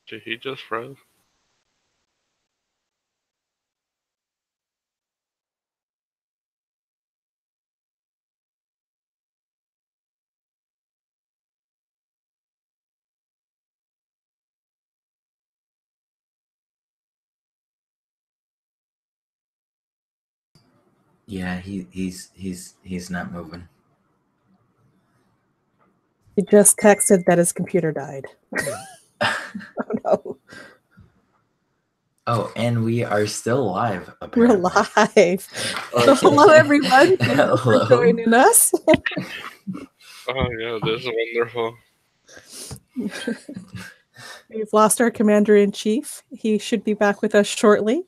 Did he just froze? Yeah, he's not moving. He just texted that his computer died. Oh no. Oh, and we are still live, We're apparently. live. Hello, everyone. Thank you for joining us. Oh, yeah, this is wonderful. We've lost our commander-in-chief. He should be back with us shortly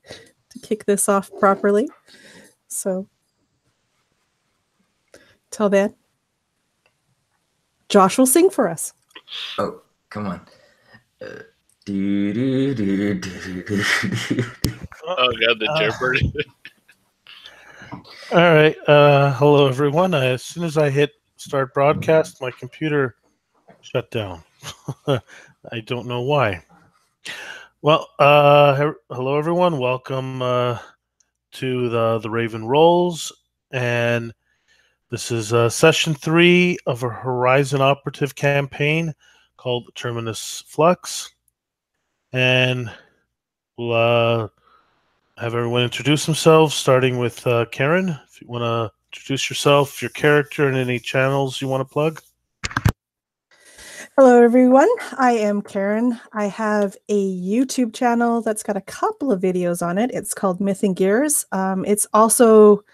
to kick this off properly. So, till then, Josh will sing for us. Oh, come on. Oh, God, the Jeopardy. All right. Hello, everyone. As soon as I hit start broadcast, my computer shut down. I don't know why. Well, hello, everyone. Welcome to the Raven Rolls. And this is session 3 of a Horizon Operative campaign called Terminus Flux. And we'll have everyone introduce themselves, starting with Karen. If you want to introduce yourself, your character, and any channels you want to plug. Hello, everyone. I am Karen. I have a YouTube channel that's got a couple of videos on it. It's called Myth and Gears. It's also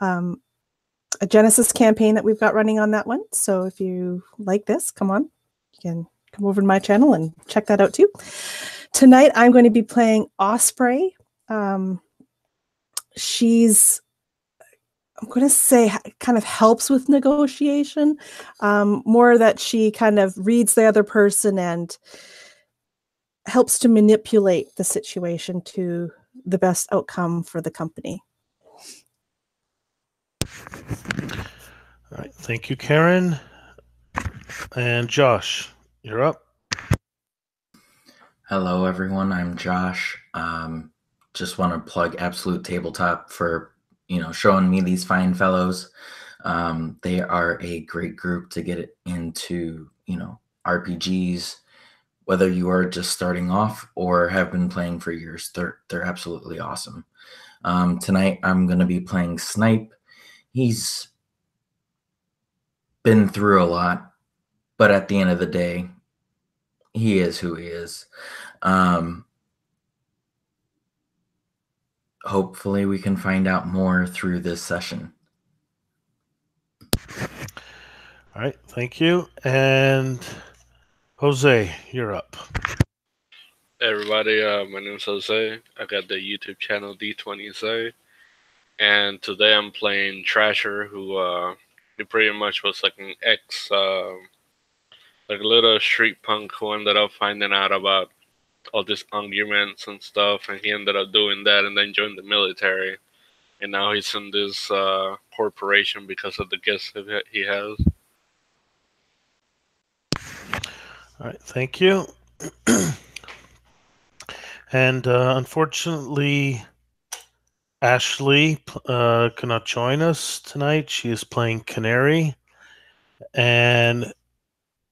a Genesis campaign that we've got running on that one. So if you like this, come on. You can come over to my channel and check that out too. Tonight, I'm going to be playing Osprey. She's, I'm going to say, kind of helps with negotiation, more that she kind of reads the other person and helps to manipulate the situation to the best outcome for the company. All right. Thank you, Karen. And Josh, you're up. Hello, everyone. I'm Josh. Just want to plug Absolute Tabletop for showing me these fine fellows. They are a great group to get into RPGs. Whether you are just starting off or have been playing for years, they're absolutely awesome. Tonight I'm going to be playing Snipe. He's been through a lot, but at the end of the day, he is who he is. Hopefully we can find out more through this session. All right, thank you. And Jose, you're up. Hey, everybody, my name's Jose. I got the YouTube channel D20Z. And today I'm playing Trasher, who he pretty much was like an like a little street punk who ended up finding out about all these arguments and stuff, and he ended up doing that and then joined the military. And now he's in this corporation because of the gifts he has. All right, thank you. And unfortunately, Ashley cannot join us tonight. She is playing Canary. And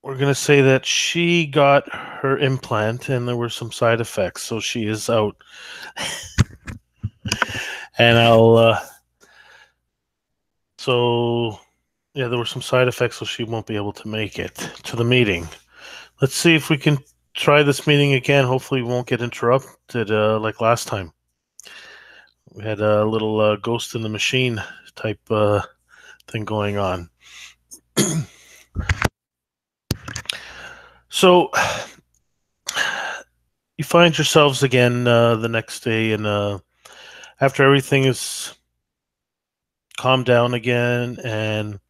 we're going to say that she got her implant and there were some side effects, so she is out. And there were some side effects, so she won't be able to make it to the meeting. Let's see if we can try this meeting again. Hopefully we won't get interrupted like last time. We had a little ghost in the machine type thing going on. So you find yourselves again the next day, and after everything is calmed down again and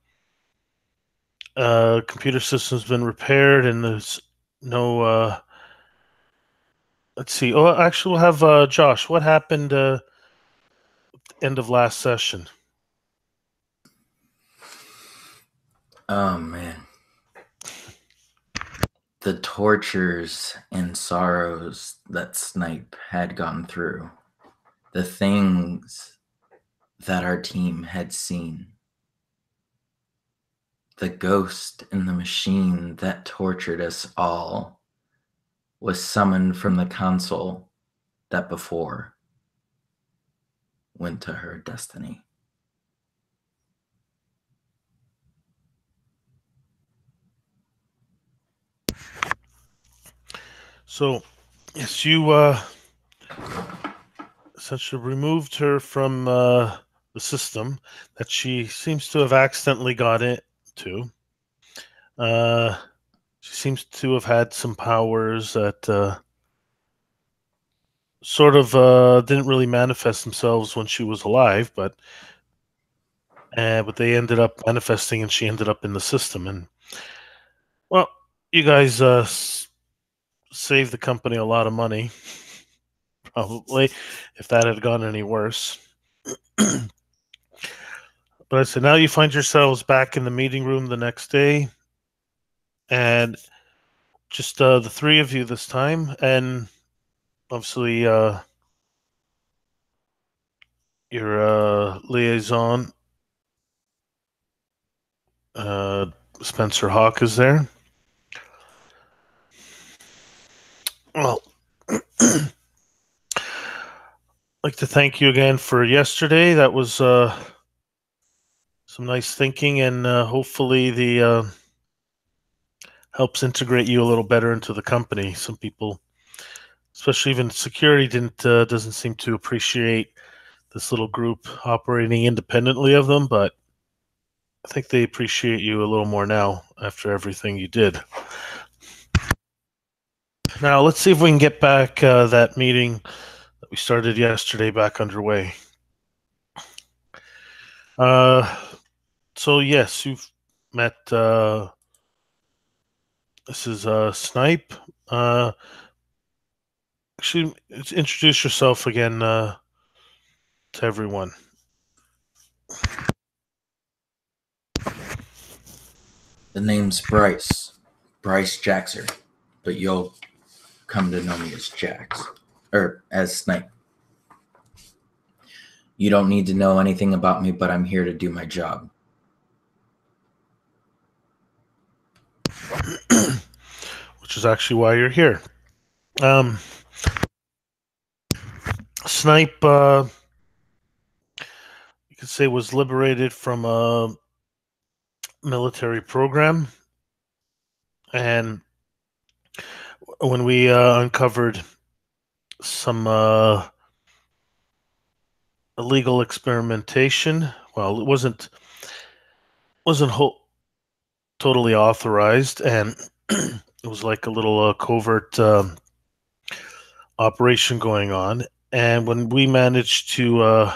computer system's been repaired and there's no let's see. Oh, actually, we'll have Josh. What happened end of last session? Oh, man. the tortures and sorrows that Snipe had gone through, the things that our team had seen, the ghost in the machine that tortured us all was summoned from the console that before went to her destiny. So, yes, you essentially removed her from the system that she seems to have accidentally got into. She seems to have had some powers that sort of didn't really manifest themselves when she was alive, but they ended up manifesting, and she ended up in the system. And well, you guys saved the company a lot of money, probably, if that had gone any worse. But I said, now you find yourselves back in the meeting room the next day, and just the three of you this time, and obviously your liaison, Spencer Hawk, is there. Well, I'd like to thank you again for yesterday. That was some nice thinking, and hopefully the helps integrate you a little better into the company. Some people, especially even security, doesn't seem to appreciate this little group operating independently of them, but I think they appreciate you a little more now after everything you did. Now, let's see if we can get back that meeting that we started yesterday back underway. So, yes, you've met... this is Snipe. Actually, introduce yourself again to everyone. The name's Bryce Jaxer, but you'll come to know me as Jax, or as Snipe. You don't need to know anything about me, but I'm here to do my job. Which is actually why you're here. Snipe, you could say, was liberated from a military program, and when we uncovered some illegal experimentation, well, it wasn't totally authorized, and it was like a little covert operation going on. And when we managed to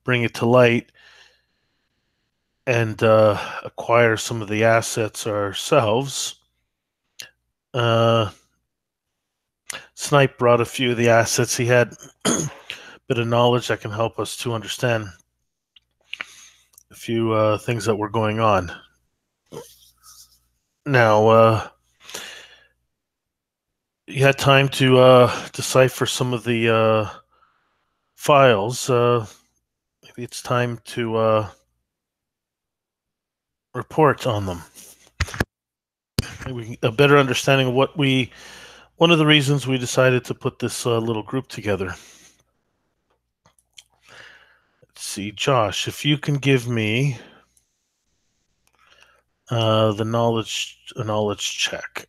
bring it to light and acquire some of the assets ourselves, Snipe brought a few of the assets. He had a bit of knowledge that can help us to understand a few things that were going on. Now, you had time to decipher some of the files. Maybe it's time to report on them. Maybe a better understanding of one of the reasons we decided to put this little group together. Let's see, Josh, if you can give me the knowledge check.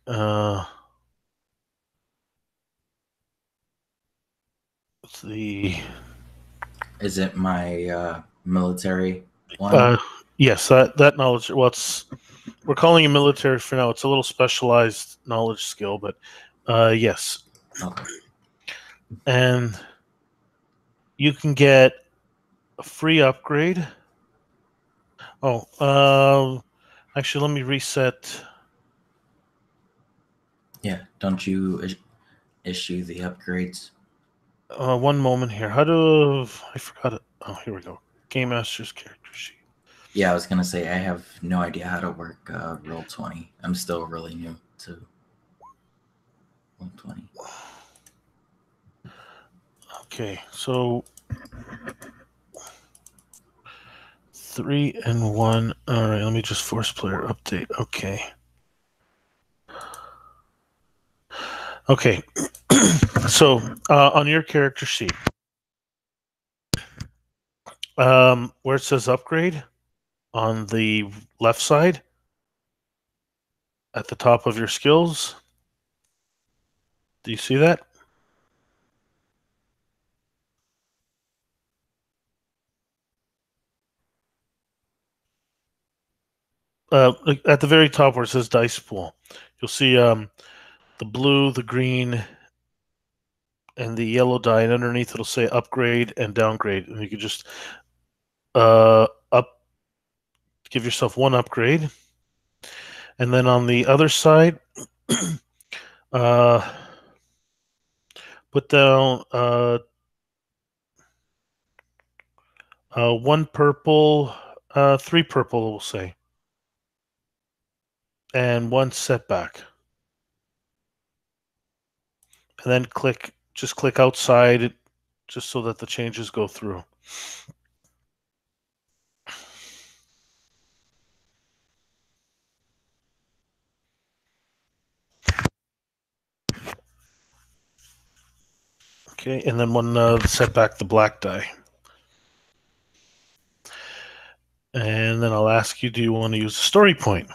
Is it my military one? Yes, that knowledge. Well, we're calling it military for now. It's a little specialized knowledge skill, but yes. Okay. And you can get a free upgrade. Oh, actually, let me reset. Yeah, don't you issue the upgrades? One moment here. I forgot it. Oh, here we go. Game Master's character sheet. Yeah, I was gonna say I have no idea how to work Roll20. I'm still really new to 120. Okay, so 3 and 1. All right, let me just force player update. Okay. Okay. So on your character sheet, where it says upgrade on the left side at the top of your skills, do you see that? At the very top where it says dice pool, you'll see the blue, the green, and the yellow die, and underneath it'll say upgrade and downgrade, and you can just give yourself one upgrade, and then on the other side, put down one purple, 3 purple, we'll say, and 1 setback. And then just click outside, just so that the changes go through. Okay, and then one setback the black die. And then I'll ask you, do you want to use a story point?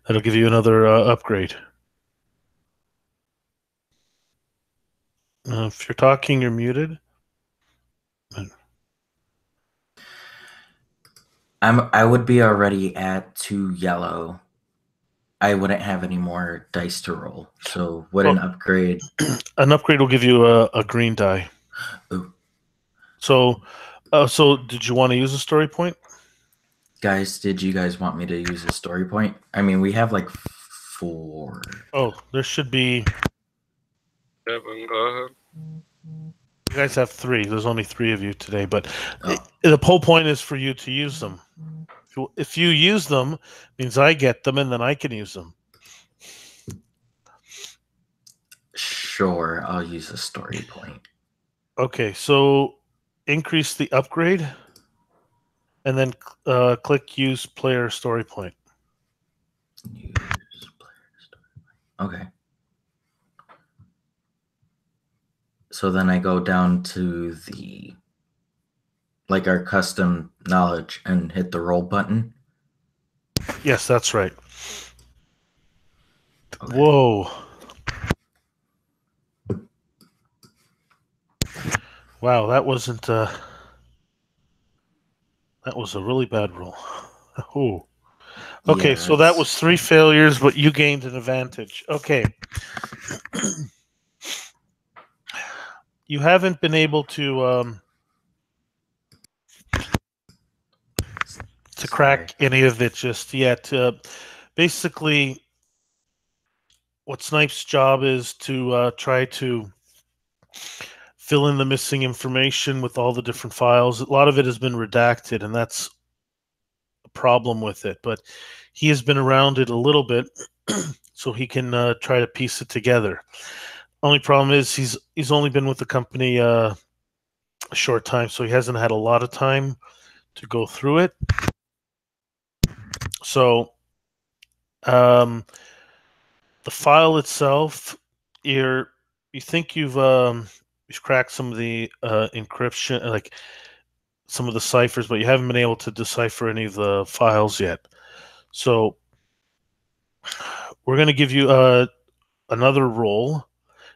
That'll give you another upgrade. If you're talking, you're muted. I would be already at 2 yellow. I wouldn't have any more dice to roll. So would an upgrade? An upgrade will give you a green die. Ooh. So did you want to use a story point? Guys, did you guys want me to use a story point? I mean, we have like 4. Oh, there should be. Kevin, go ahead. You guys have 3. There's only 3 of you today, but the whole point is for you to use them. If you use them, means I get them, and then I can use them. Sure, I'll use a story point. Okay, so increase the upgrade, and then click use player story point. Use player story point. Okay. So then I go down to the our custom knowledge and hit the roll button. Yes, that's right. Okay. Whoa. Wow, that wasn't that was a really bad roll. Oh. Okay, Yeah, so that was 3 failures, but you gained an advantage. Okay. You haven't been able to crack any of it just yet. Basically, what Snipe's job is to try to fill in the missing information with all the different files. A lot of it has been redacted, and that's a problem with it. But he has been around it a little bit, so he can try to piece it together. Only problem is he's only been with the company a short time, so he hasn't had a lot of time to go through it. So the file itself, you think you've cracked some of the encryption, like some of the ciphers, but you haven't been able to decipher any of the files yet. So we're going to give you another roll.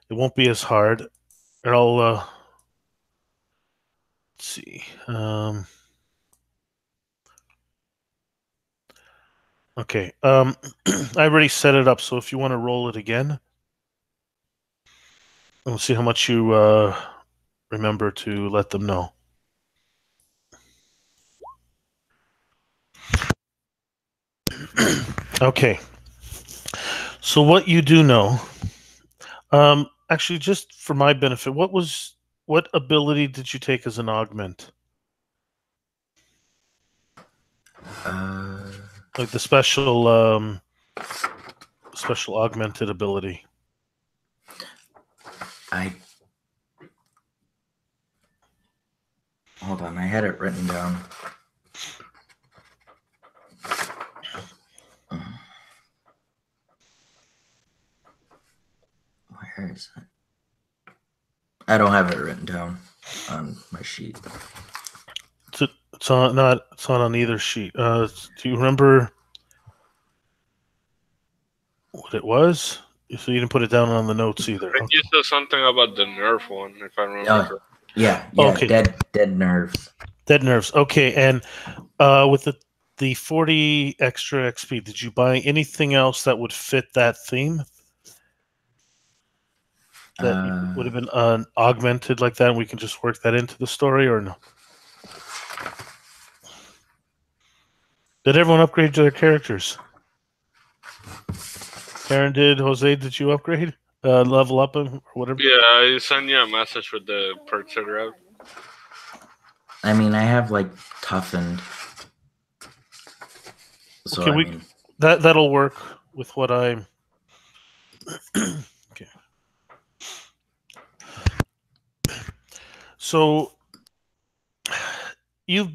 It won't be as hard. And I'll let's see. Okay. I already set it up, so if you want to roll it again, we'll see how much you remember to let them know. Okay. So what you do know, actually, just for my benefit, what ability did you take as an augment? Uh, Like the special special augmented ability? Hold on, I had it written down. Where is it? I don't have it written down on my sheet. It's not on either sheet. Do you remember what it was? So you didn't put it down on the notes either. I think you said something about the Nerf one, if I remember. Yeah. Okay. Dead nerves. Dead nerves. Okay, and with the 40 extra XP, did you buy anything else that would fit that theme? That would have been augmented like that, and we can just work that into the story, or no? Did everyone upgrade their characters? Karen did. Jose, did you upgrade? Level up or whatever? Yeah, I sent you a message with the perks I grabbed. I mean, I have like toughened. So okay, that'll work with what I'm. Okay. So you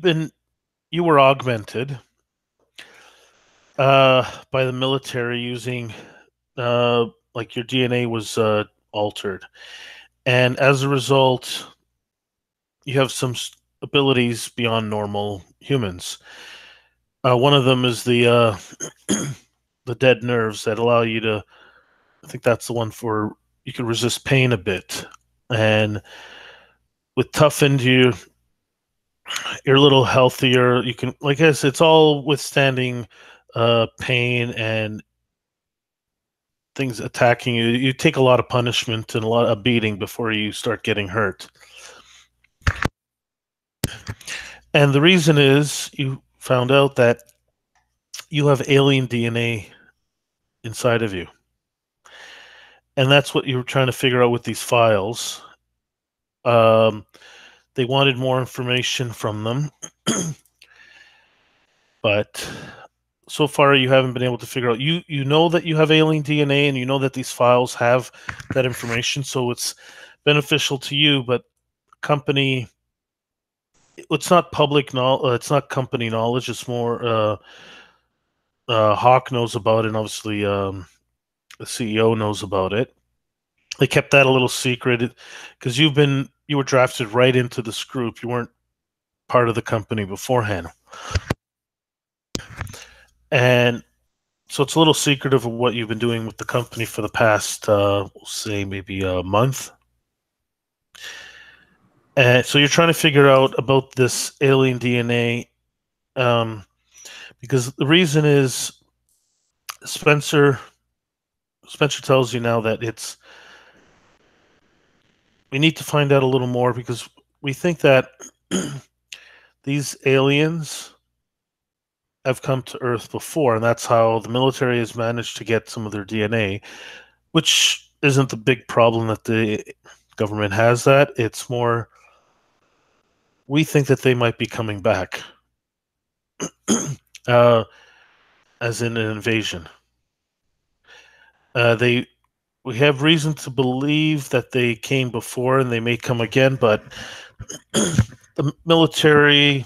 were augmented by the military using like your DNA was altered, and as a result, you have some abilities beyond normal humans. One of them is the the dead nerves that allow you to. I think that's the one for you can resist pain a bit, and with toughened you're a little healthier. You can, like I said, it's all withstanding pain and things attacking you. You take a lot of punishment and a lot of beating before you start getting hurt. And the reason is you found out that you have alien DNA inside of you. And that's what you were trying to figure out with these files. They wanted more information from them. But so far you haven't been able to figure out. You know that you have alien DNA, and you know that these files have that information, so it's beneficial to you, but company, it's not public knowledge, it's not company knowledge, it's more Hawk knows about it, and obviously the CEO knows about it. They kept that a little secret because you were drafted right into this group. You weren't part of the company beforehand. And so it's a little secretive of what you've been doing with the company for the past, we'll say maybe a month. And so you're trying to figure out about this alien DNA, because the reason is Spencer tells you now that we need to find out a little more, because we think that these aliens have come to Earth before, and that's how the military has managed to get some of their DNA, which isn't the big problem that the government has that. It's more, we think that they might be coming back as in an invasion. We have reason to believe that they came before and they may come again, but the military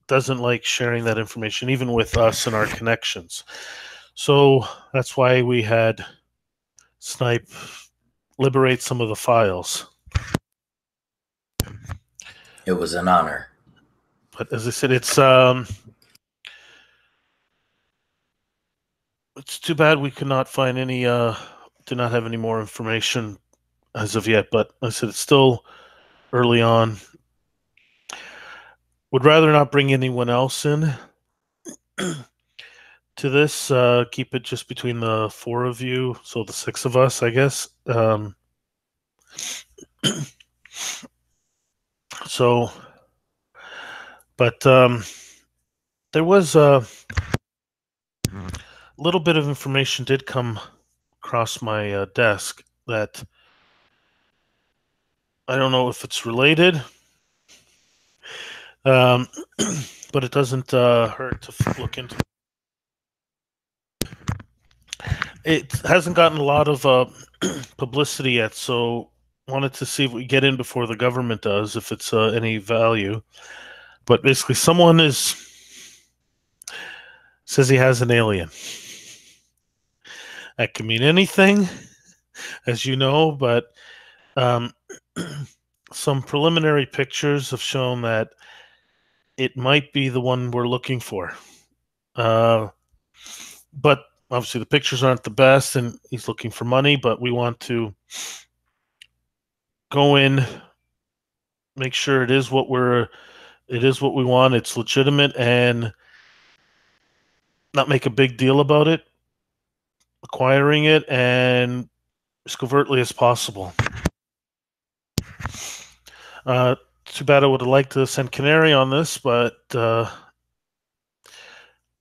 doesn't like sharing that information, even with us and our connections. So that's why we had Snipe liberate some of the files. It was an honor. But as I said, it's too bad we could not find any, did not have any more information as of yet. But like I said, it's still early on. Would rather not bring anyone else in to this. Keep it just between the four of you, so the six of us, I guess. So, but there was a little bit of information did come across my desk that I don't know if it's related, but it doesn't hurt to look into. it hasn't gotten a lot of publicity yet, so wanted to see if we get in before the government does, if it's any value. But basically, someone says he has an alien. That can mean anything, as you know, but some preliminary pictures have shown that it might be the one we're looking for. But obviously the pictures aren't the best, and he's looking for money, but we want to go in, make sure it is what we want, it's legitimate, and not make a big deal about it, acquiring it, and as covertly as possible. Too bad I would have liked to send Canary on this, but I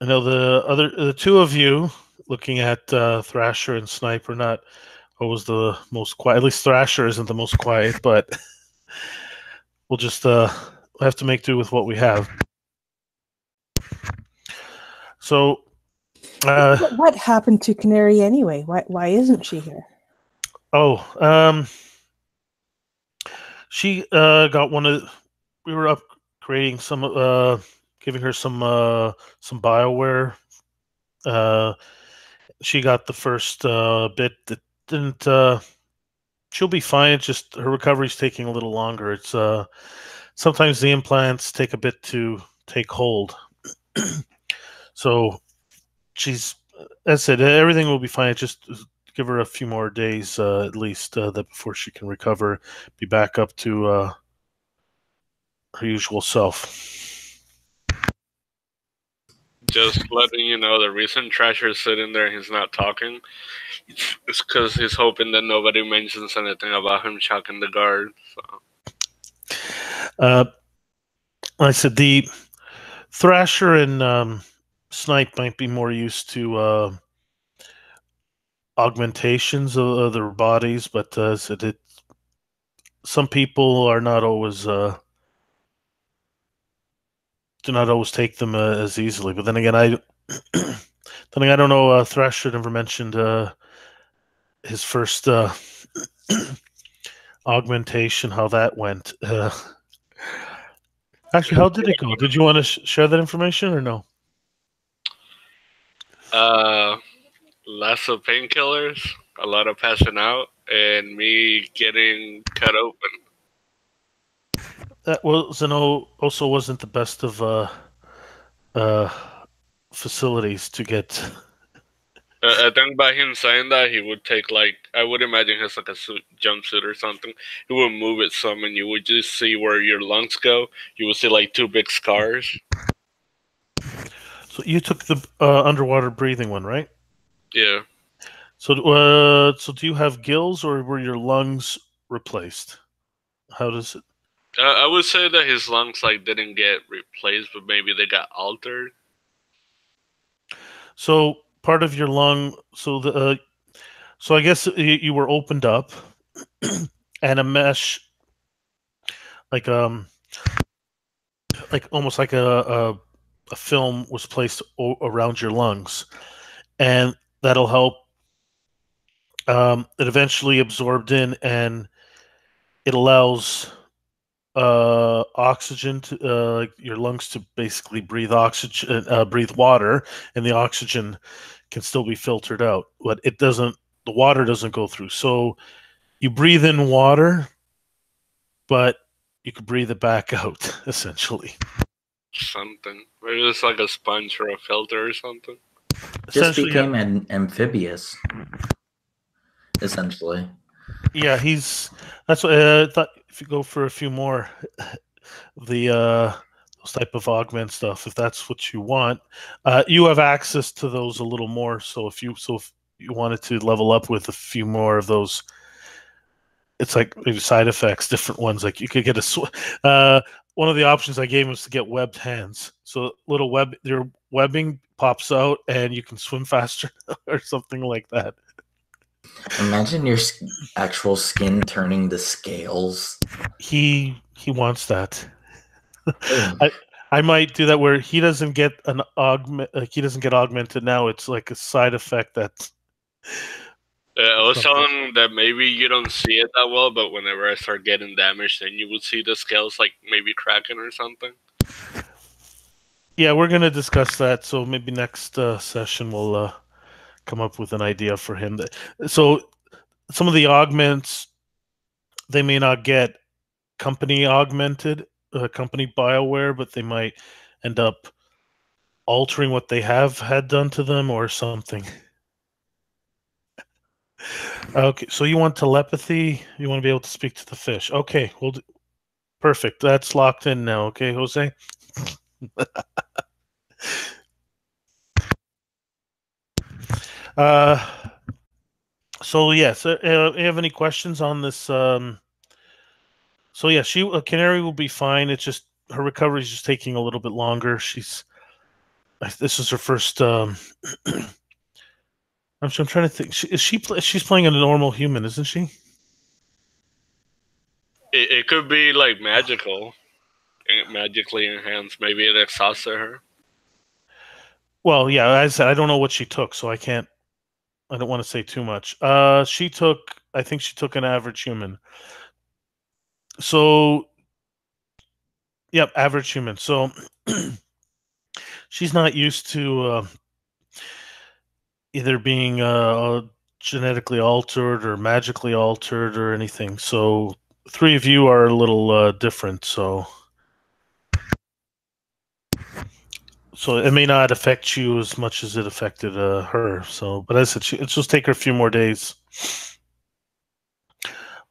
know the two of you looking at Thrasher and Snipe are not always the most quiet. At least Thrasher isn't the most quiet, but we'll just have to make do with what we have. So, what happened to Canary anyway? Why isn't she here? She got one of. We were upgrading some, giving her some BioWare. She got the first bit that didn't. She'll be fine. It's just her recovery's taking a little longer. It's sometimes the implants take a bit to take hold. So she's, as I said, everything will be fine. Just give her a few more days at least that before she can recover, be back up to her usual self. Just letting you know, the reason Trasher's sitting there and he's not talking, it's because he's hoping that nobody mentions anything about him shocking the guard. So. I said the Thrasher and Snipe might be more used to augmentations of their bodies, but some people are not always do not always take them as easily. But then again, I don't know. Thrasher never mentioned his first augmentation, how that went. Actually, how did it go? Did you want to share that information or no? Lots of painkillers, a lot of passing out, and me getting cut open. That also wasn't the best of facilities to get. I think by him saying that, he would take, like, I would imagine it's like a jumpsuit or something. He would move it some, and you would just see where your lungs go. You would see like 2 big scars. So you took the underwater breathing one, right? Yeah. So do you have gills, or were your lungs replaced? How does it? I would say that his lungs didn't get replaced, but maybe they got altered. So part of your lung, so I guess you were opened up, and a mesh, like almost like a film was placed around your lungs, and that'll help. It eventually absorbed in, and it allows oxygen to your lungs to basically breathe oxygen, breathe water, and the oxygen can still be filtered out, but it doesn't. The water doesn't go through. So you breathe in water, but you could breathe it back out, essentially. Something. Maybe it's like a sponge or a filter or something. Just became an amphibious, essentially. Yeah, that's what I thought. If you go for a few more, those type of augment stuff, if that's what you want, you have access to those a little more. So if you wanted to level up with a few more of those, it's like maybe side effects, different ones. Like you could get one of the options I gave was to get webbed hands. So your webbing pops out and you can swim faster or something like that. Imagine your actual skin turning to scales. He wants that. I might do that where he doesn't get an he doesn't get augmented now. It's like a side effect that I was telling that maybe you don't see it that well, but whenever I start getting damaged, then you would see the scales like maybe cracking or something. Yeah, we're gonna discuss that. So maybe next session we'll come up with an idea for him. So some of the augments, they may not get company augmented, company Bioware, but they might end up altering what they have had done to them or something. Okay, so you want telepathy? You want to be able to speak to the fish? Okay, well, perfect. That's locked in now. Okay, Jose. So yes, you have any questions on this? So yeah, Canary will be fine. It's just her recovery is just taking a little bit longer. This is her first. I'm trying to think. She's playing a normal human, isn't she? It could be like magically enhanced. Maybe it exhausted her. Well, yeah, as I said, I don't know what she took, so I don't want to say too much. I think she took an average human. So, yep, average human. So she's not used to either being genetically altered or magically altered or anything. So 3 of you are a little different. So it may not affect you as much as it affected her. So, but as I said, it'll just take her a few more days.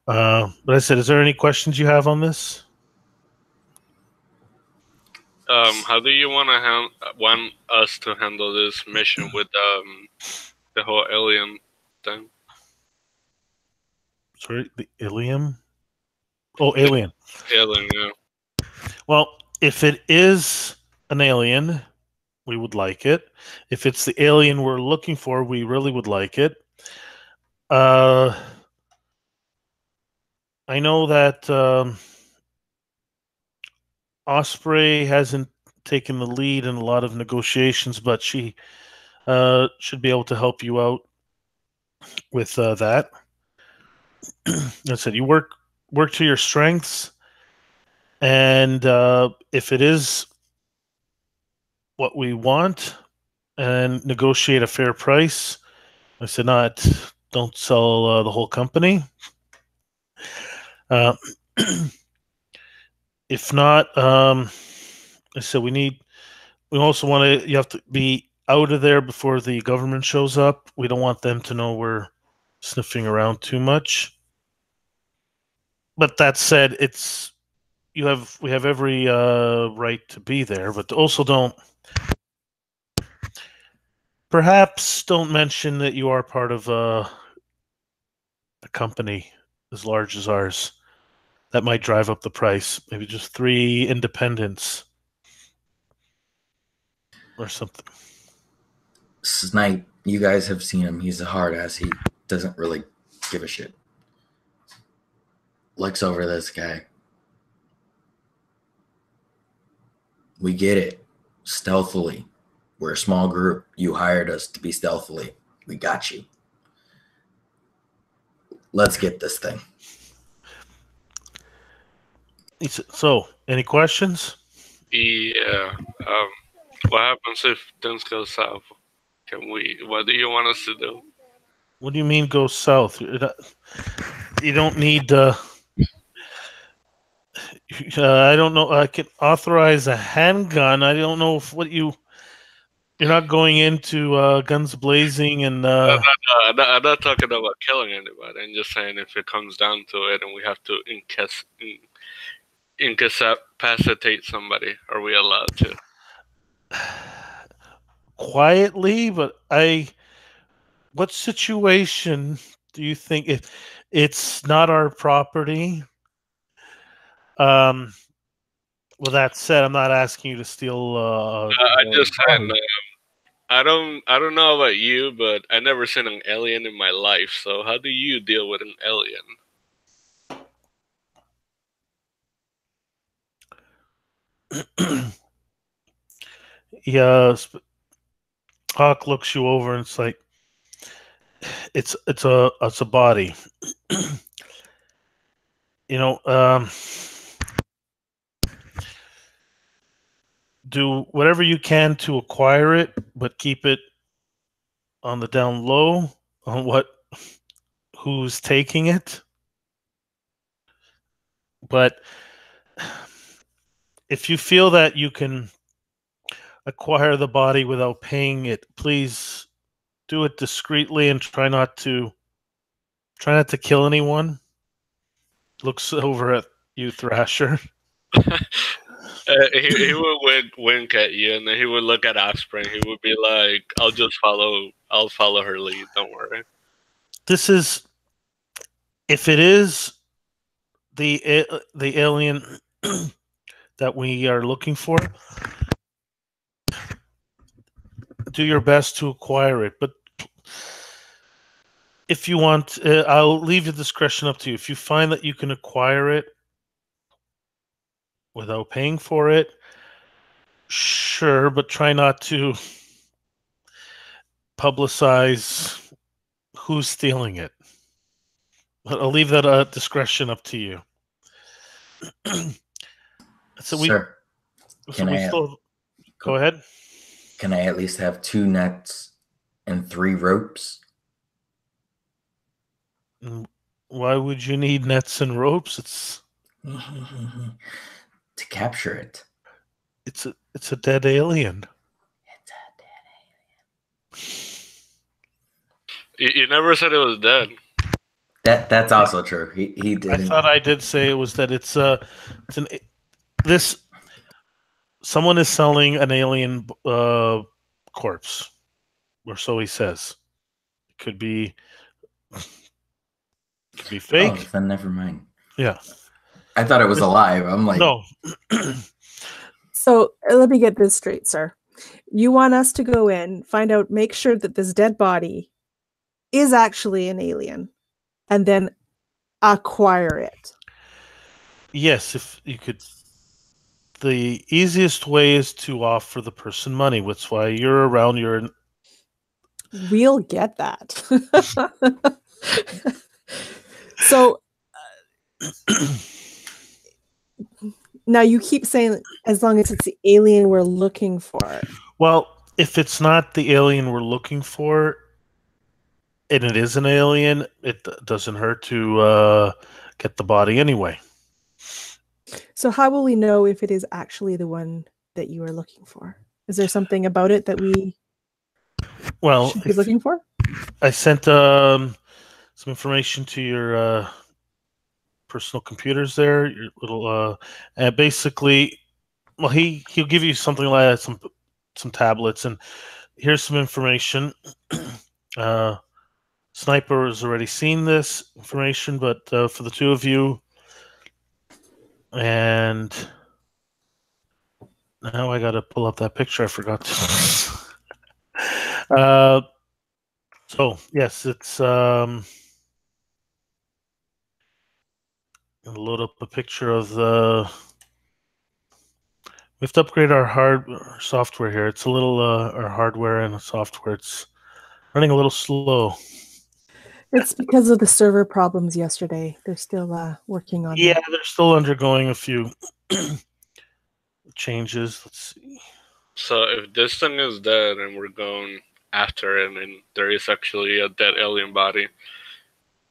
But I said, is there any questions you have on this? How do you want us to handle this mission with the whole alien thing? Sorry, the Ilium? Oh, alien. Alien, yeah. Well, if it is an alien, we would like it. If it's the alien we're looking for, we really would like it. I know that Osprey hasn't taken the lead in a lot of negotiations, but she should be able to help you out with that. I said you work to your strengths, and if it is what we want, and negotiate a fair price. I said, don't sell the whole company. If not, I said we also want you have to be out of there before the government shows up. We don't want them to know we're sniffing around too much. But that said, we have every right to be there, but also perhaps don't mention that you are part of a company as large as ours. That might drive up the price. Maybe just 3 independents or something. Snipe, you guys have seen him. He's a hard ass. He doesn't really give a shit. Looks over this guy. We get it. Stealthily. We're a small group. You hired us to be stealthily. We got you. Let's get this thing. So, any questions? Yeah. What happens if things go south? What do you want us to do? What do you mean go south? You don't need I don't know. I can authorize a handgun. I don't know you're not going into guns blazing and I'm not talking about killing anybody. I'm just saying if it comes down to it and we have to incapacitate somebody, are we allowed to? Quietly, but what situation do you think if it's not our property? With that said, I'm not asking you to steal. I just said I don't know about you, but I never seen an alien in my life. So how do you deal with an alien? Yeah, Hawk looks you over and it's like, it's a body. Do whatever you can to acquire it, but keep it on the down low on who's taking it. But if you feel that you can acquire the body without paying it, please do it discreetly and try not to kill anyone. Looks over at you, Thrasher. He would wink at you, and then he would look at Osprey. He would be like, I'll follow her lead. Don't worry." This is, if it is the alien that we are looking for, do your best to acquire it. But if you want, I'll leave the discretion up to you. If you find that you can acquire it without paying for it, sure, but try not to publicize who's stealing it. But I'll leave that discretion up to you. Sir, go ahead. Can I at least have 2 nets and 3 ropes? Why would you need nets and ropes? It's to capture it. It's a dead alien. It's a dead You never said it was dead. That's also true. He did. I thought I did say it was that someone is selling an alien corpse, or so he says. It could be fake. Oh, then never mind. Yeah. I thought it was alive. I'm like, no. So let me get this straight, sir. You want us to go in, make sure that this dead body is actually an alien, and then acquire it. Yes, if you could. The easiest way is to offer the person money. That's why you're around. We'll get that. So now you keep saying as long as it's the alien we're looking for. Well, if it's not the alien we're looking for, and it is an alien, it doesn't hurt to get the body anyway. So how will we know if it is actually the one that you are looking for? Is there something about it that we should be looking for? I sent some information to your personal computers there, your little and basically, well, he'll give you something like some tablets, and here's some information. Sniper has already seen this information, but for the two of you, and now I got to pull up that picture. I forgot to. So yes, it's load up a picture of the. We have to upgrade our software here. It's a little our hardware and software. It's running a little slow. It's because of the server problems yesterday. They're still working on it. Yeah, they're still undergoing a few changes. Let's see. So if this thing is dead and we're going after it and there is actually a dead alien body,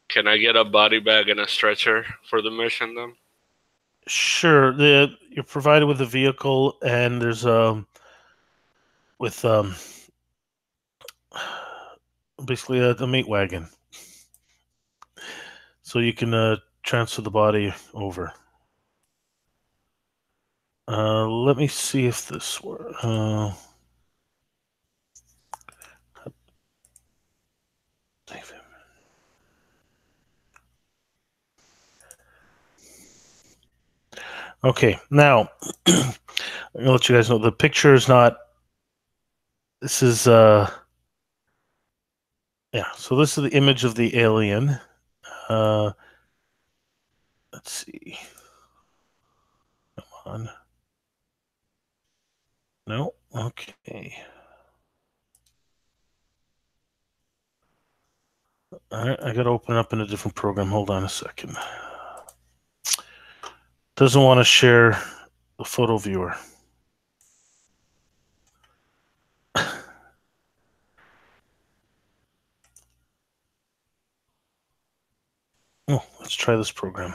can I get a body bag and a stretcher for the mission then? Sure. You're provided with a vehicle, and there's basically a meat wagon, so you can transfer the body over. Let me see if this works. Okay, now I'm gonna let you guys know the picture is not. This is yeah. So this is the image of the alien. Let's see. Come on. No. Okay. I got to open up in a different program. Hold on a second. Doesn't want to share the photo viewer. Oh, let's try this program.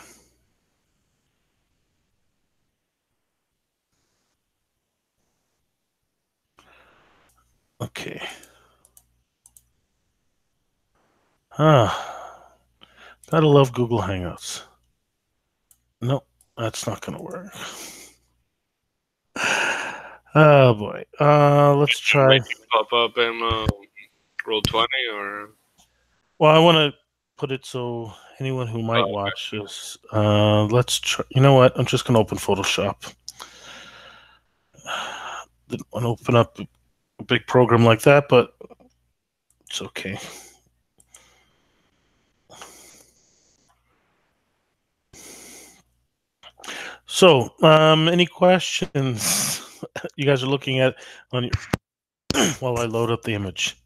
Okay. Gotta love Google Hangouts. Nope, that's not gonna work. Oh boy. Let's try. Make it pop up in Roll20 or. Well, I want to put it so anyone who might watch this. Let's try. You know what? I'm just gonna open Photoshop. Didn't want to open up a big program like that, but it's okay. So, any questions you guys are looking at on your while I load up the image?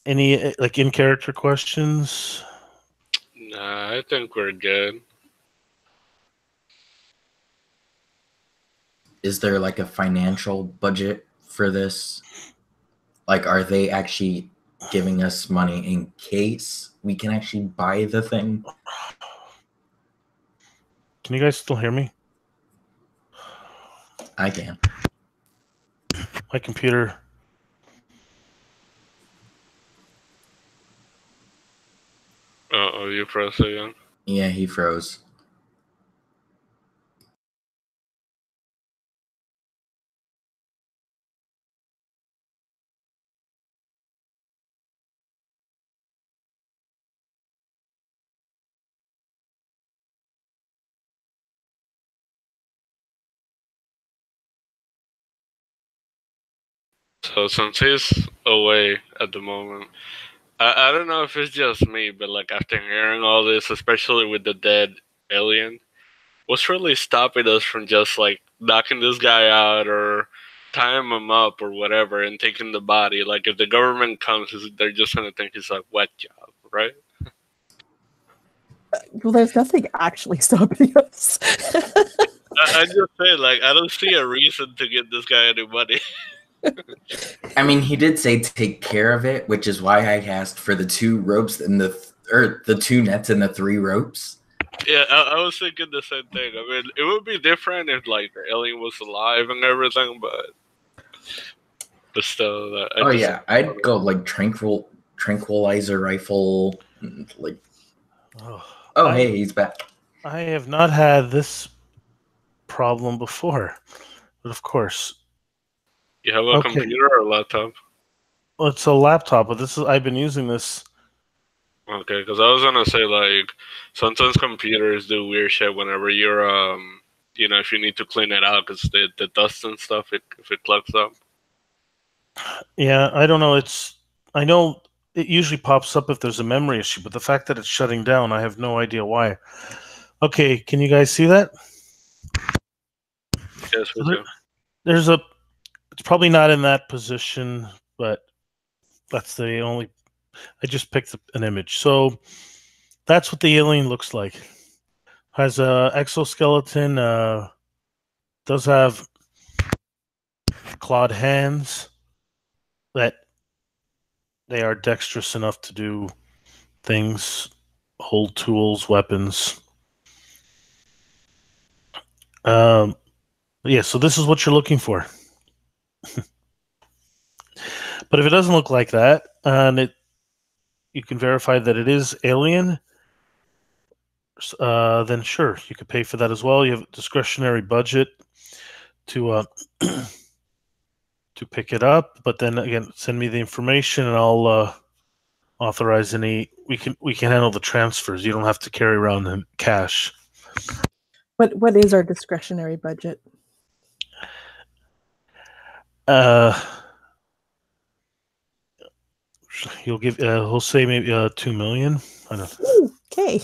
Any like in character questions? Nah, I think we're good. Is there like a financial budget for this? Like, are they actually giving us money in case we can actually buy the thing? Can you guys still hear me? I can. My computer. Oh, you froze again? Yeah, he froze. So since he's away at the moment, I don't know if it's just me, but like after hearing all this, especially with the dead alien, what's really stopping us from just like knocking this guy out or tying him up or whatever and taking the body? Like if the government comes, they're just gonna think it's a wet job, right? Well, there's nothing actually stopping us. I just say like I don't see a reason to give this guy any money. I mean, he did say take care of it, which is why I asked for the 2 ropes and the 2 nets and the 3 ropes. Yeah, I was thinking the same thing. I mean, it would be different if like the alien was alive and everything, but still, I'd go like tranquilizer rifle, like. Hey, he's back. I have not had this problem before, but of course. You have a computer or a laptop? Well, it's a laptop, but I've been using this. Okay, because I was gonna say like sometimes computers do weird shit whenever you're if you need to clean it out because the dust and stuff if it clogs up. Yeah, I don't know. I know it usually pops up if there's a memory issue, but the fact that it's shutting down, I have no idea why. Okay, can you guys see that? Yes, we do. It's probably not in that position, but that's the only. I just picked an image, so that's what the alien looks like. Has a exoskeleton. Does have clawed hands. That they are dexterous enough to do things, hold tools, weapons. Yeah, so this is what you're looking for. But if it doesn't look like that, and you can verify that it is alien, then sure, you could pay for that as well. You have a discretionary budget to to pick it up, but then again, send me the information and I'll authorize any. We can handle the transfers. You don't have to carry around the cash. What is our discretionary budget? He'll give. He'll say maybe 2 million. I don't know. Okay.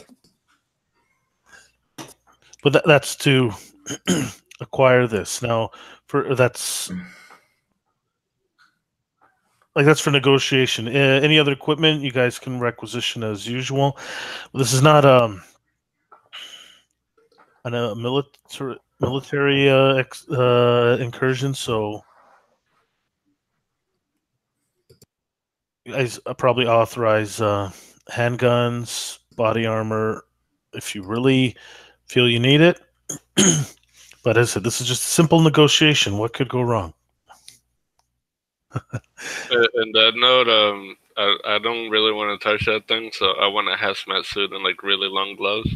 But that's to acquire this. Now, like that's for negotiation. Any other equipment you guys can requisition as usual. This is not a military incursion, so you guys probably authorize handguns, body armor, if you really feel you need it. But as I said, this is just a simple negotiation. What could go wrong? And that note, I don't really want to touch that thing, so I want a hazmat suit and like really long gloves.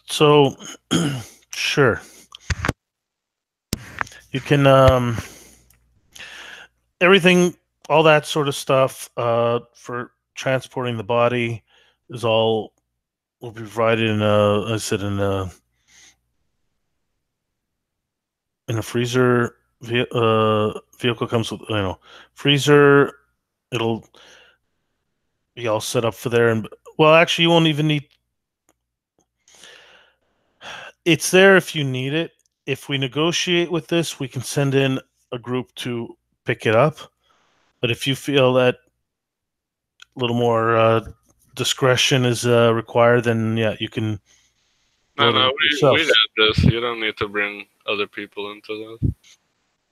So, sure, you can everything, all that sort of stuff for transporting the body is all will be provided in I said in a freezer. Vehicle comes with freezer. It'll be all set up for there, and well, actually, you won't even need. It's there if you need it. If we negotiate with this, we can send in a group to pick it up. But if you feel that a little more discretion is required, then yeah, you can. No, we got this. You don't need to bring other people into this.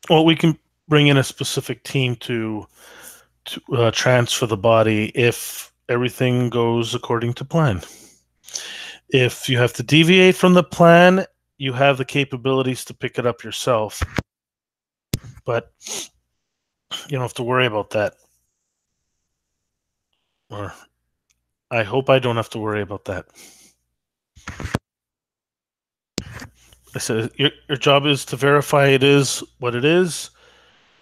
Well, we can bring in a specific team to transfer the body if everything goes according to plan. If you have to deviate from the plan, you have the capabilities to pick it up yourself. But you don't have to worry about that. Or I hope I don't have to worry about that. I said your job is to verify it is what it is,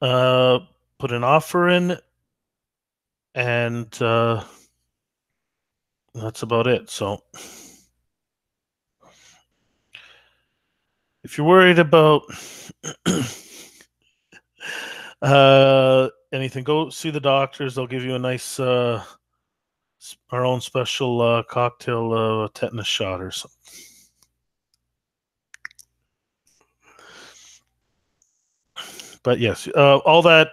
put an offer in, and that's about it. So if you're worried about anything, go see the doctors. They'll give you a nice our own special cocktail tetanus shot or something. But yes, all that.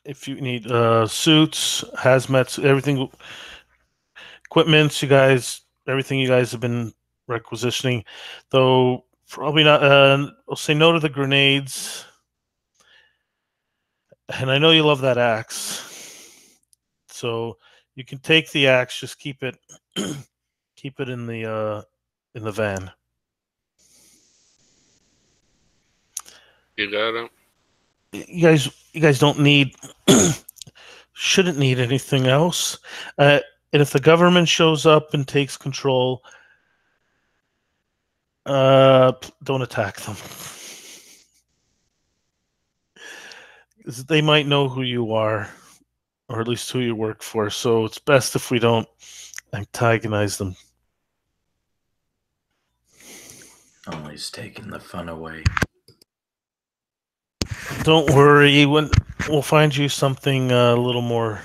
If you need suits, hazmat, everything, equipments, you guys, everything you guys have been requisitioning, though probably not. I'll say no to the grenades. And I know you love that axe, so you can take the axe. Just keep it, keep it in the van. You got him. You guys don't need, shouldn't need anything else. And if the government shows up and takes control, don't attack them. They might know who you are, or at least who you work for. So it's best if we don't antagonize them. Always taking the fun away. Don't worry. We'll find you something a little more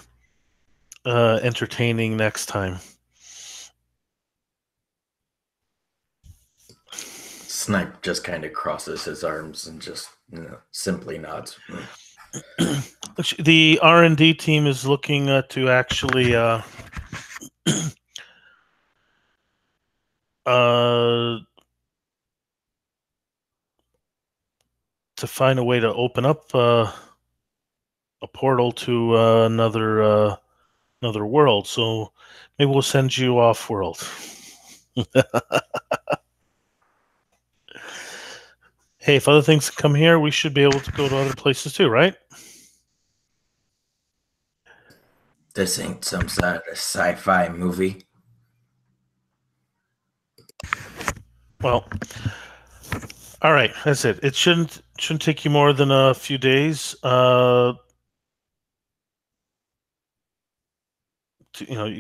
entertaining next time. Snipe just kind of crosses his arms and just simply nods. The R&D team is looking to actually to find a way to open up a portal to another world. So maybe we'll send you off world. Hey, if other things come here, we should be able to go to other places too, right? This ain't some sort of sci-fi movie. Well, all right, that's it. It shouldn't take you more than a few days. You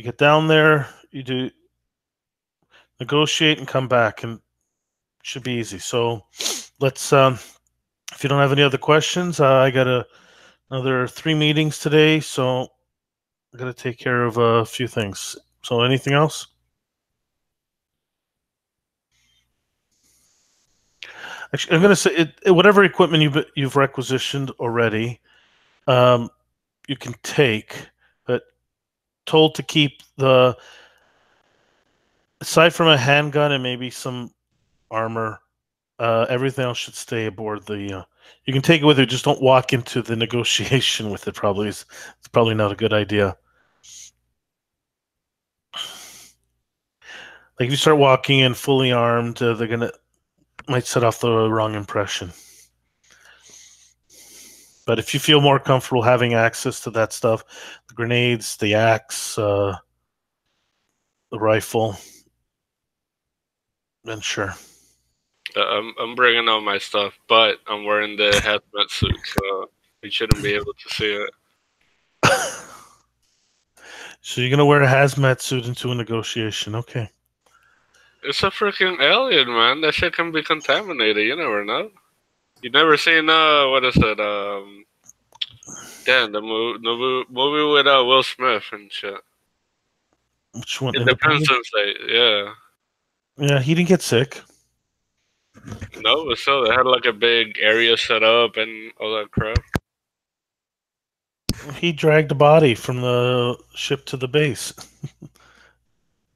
get down there, you do negotiate and come back, and it should be easy. So let's. If you don't have any other questions, I got another 3 meetings today, so I got to take care of a few things. So anything else? Actually, I'm going to say whatever equipment you've requisitioned already, you can take, but told to keep aside from a handgun and maybe some armor, everything else should stay aboard the. You can take it with you, just don't walk into the negotiation with it. It's probably not a good idea. Like if you start walking in fully armed, they're might set off the wrong impression. But if you feel more comfortable having access to that stuff, the grenades, the axe, the rifle, then sure. I'm bringing all my stuff, but I'm wearing the hazmat suit, so you shouldn't be able to see it. So you're gonna wear a hazmat suit into a negotiation, okay? It's a freaking alien, man. That shit can be contaminated. You never know. You never seen what is it? Damn, the movie with Will Smith and shit. Which one? Independence Day, yeah. Yeah, he didn't get sick. No, but still, they had like a big area set up and all that crap. He dragged the body from the ship to the base.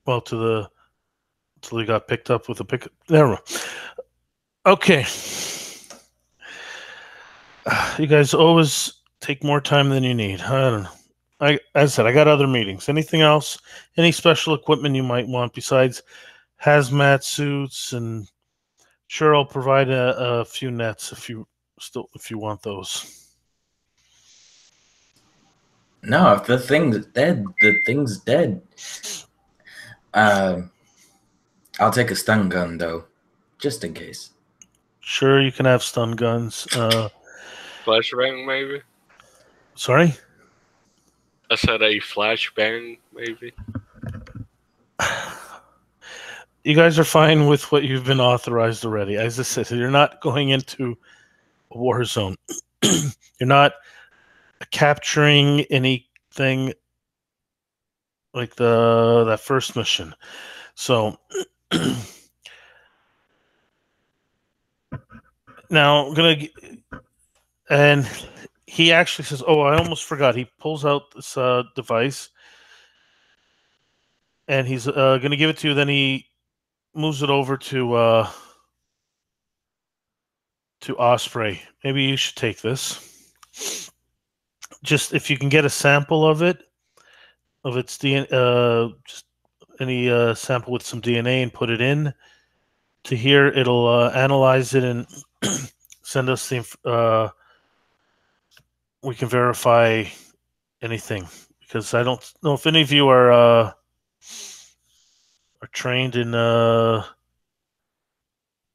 Well, till he got picked up with a pickup. There. Okay. You guys always take more time than you need. I don't know. As I said, I got other meetings. Anything else? Any special equipment you might want besides hazmat suits? And sure, I'll provide a few nets if you want those. No, if the thing's dead, the thing's dead. I'll take a stun gun though, just in case. Sure, you can have stun guns. Flashbang, maybe? Sorry? I said a flashbang, maybe. You guys are fine with what you've been authorized already. As I said, you're not going into a war zone. You're not capturing anything like that first mission. So now I'm gonna, and he actually says, "Oh, I almost forgot." He pulls out this device, and he's gonna give it to you. Then he moves it over to Osprey. Maybe you should take this. Just if you can get a sample of its DNA, just any sample with some DNA, and put it in to here. It'll analyze it and send us the. We can verify anything, because I don't know if any of you are trained in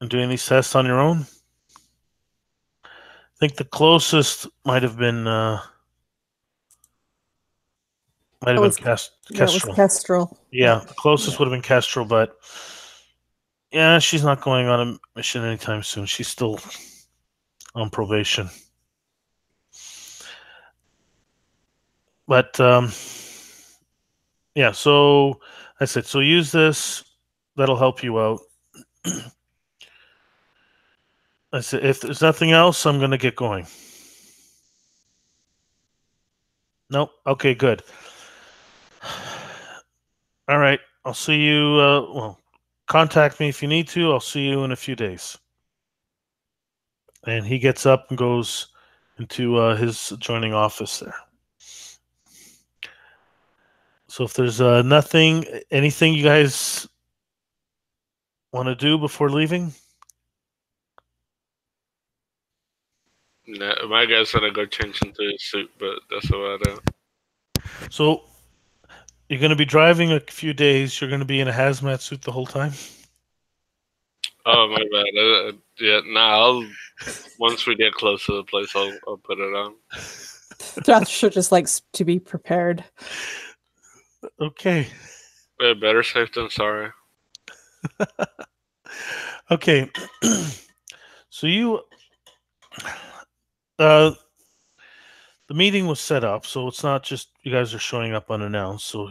doing these tests on your own. I think the closest might have been Kestrel. That was Kestrel. Yeah, the closest would have been Kestrel, but yeah, she's not going on a mission anytime soon. She's still on probation. But yeah, so I said, so use this. That'll help you out. I said, if there's nothing else, I'm going to get going. Nope. Okay, good. All right. I'll see you. Well, contact me if you need to. I'll see you in a few days. And he gets up and goes into his adjoining office there. So if there's anything you guys want to do before leaving? Nah, my guy's gonna go change into his suit, but that's about it. So you're going to be driving a few days. You're going to be in a hazmat suit the whole time? Oh, my bad. Yeah, once we get close to the place, I'll put it on. Josh just likes to be prepared. Okay. Yeah, better safe than sorry. Okay. So you... the meeting was set up, so it's not just you guys are showing up unannounced. So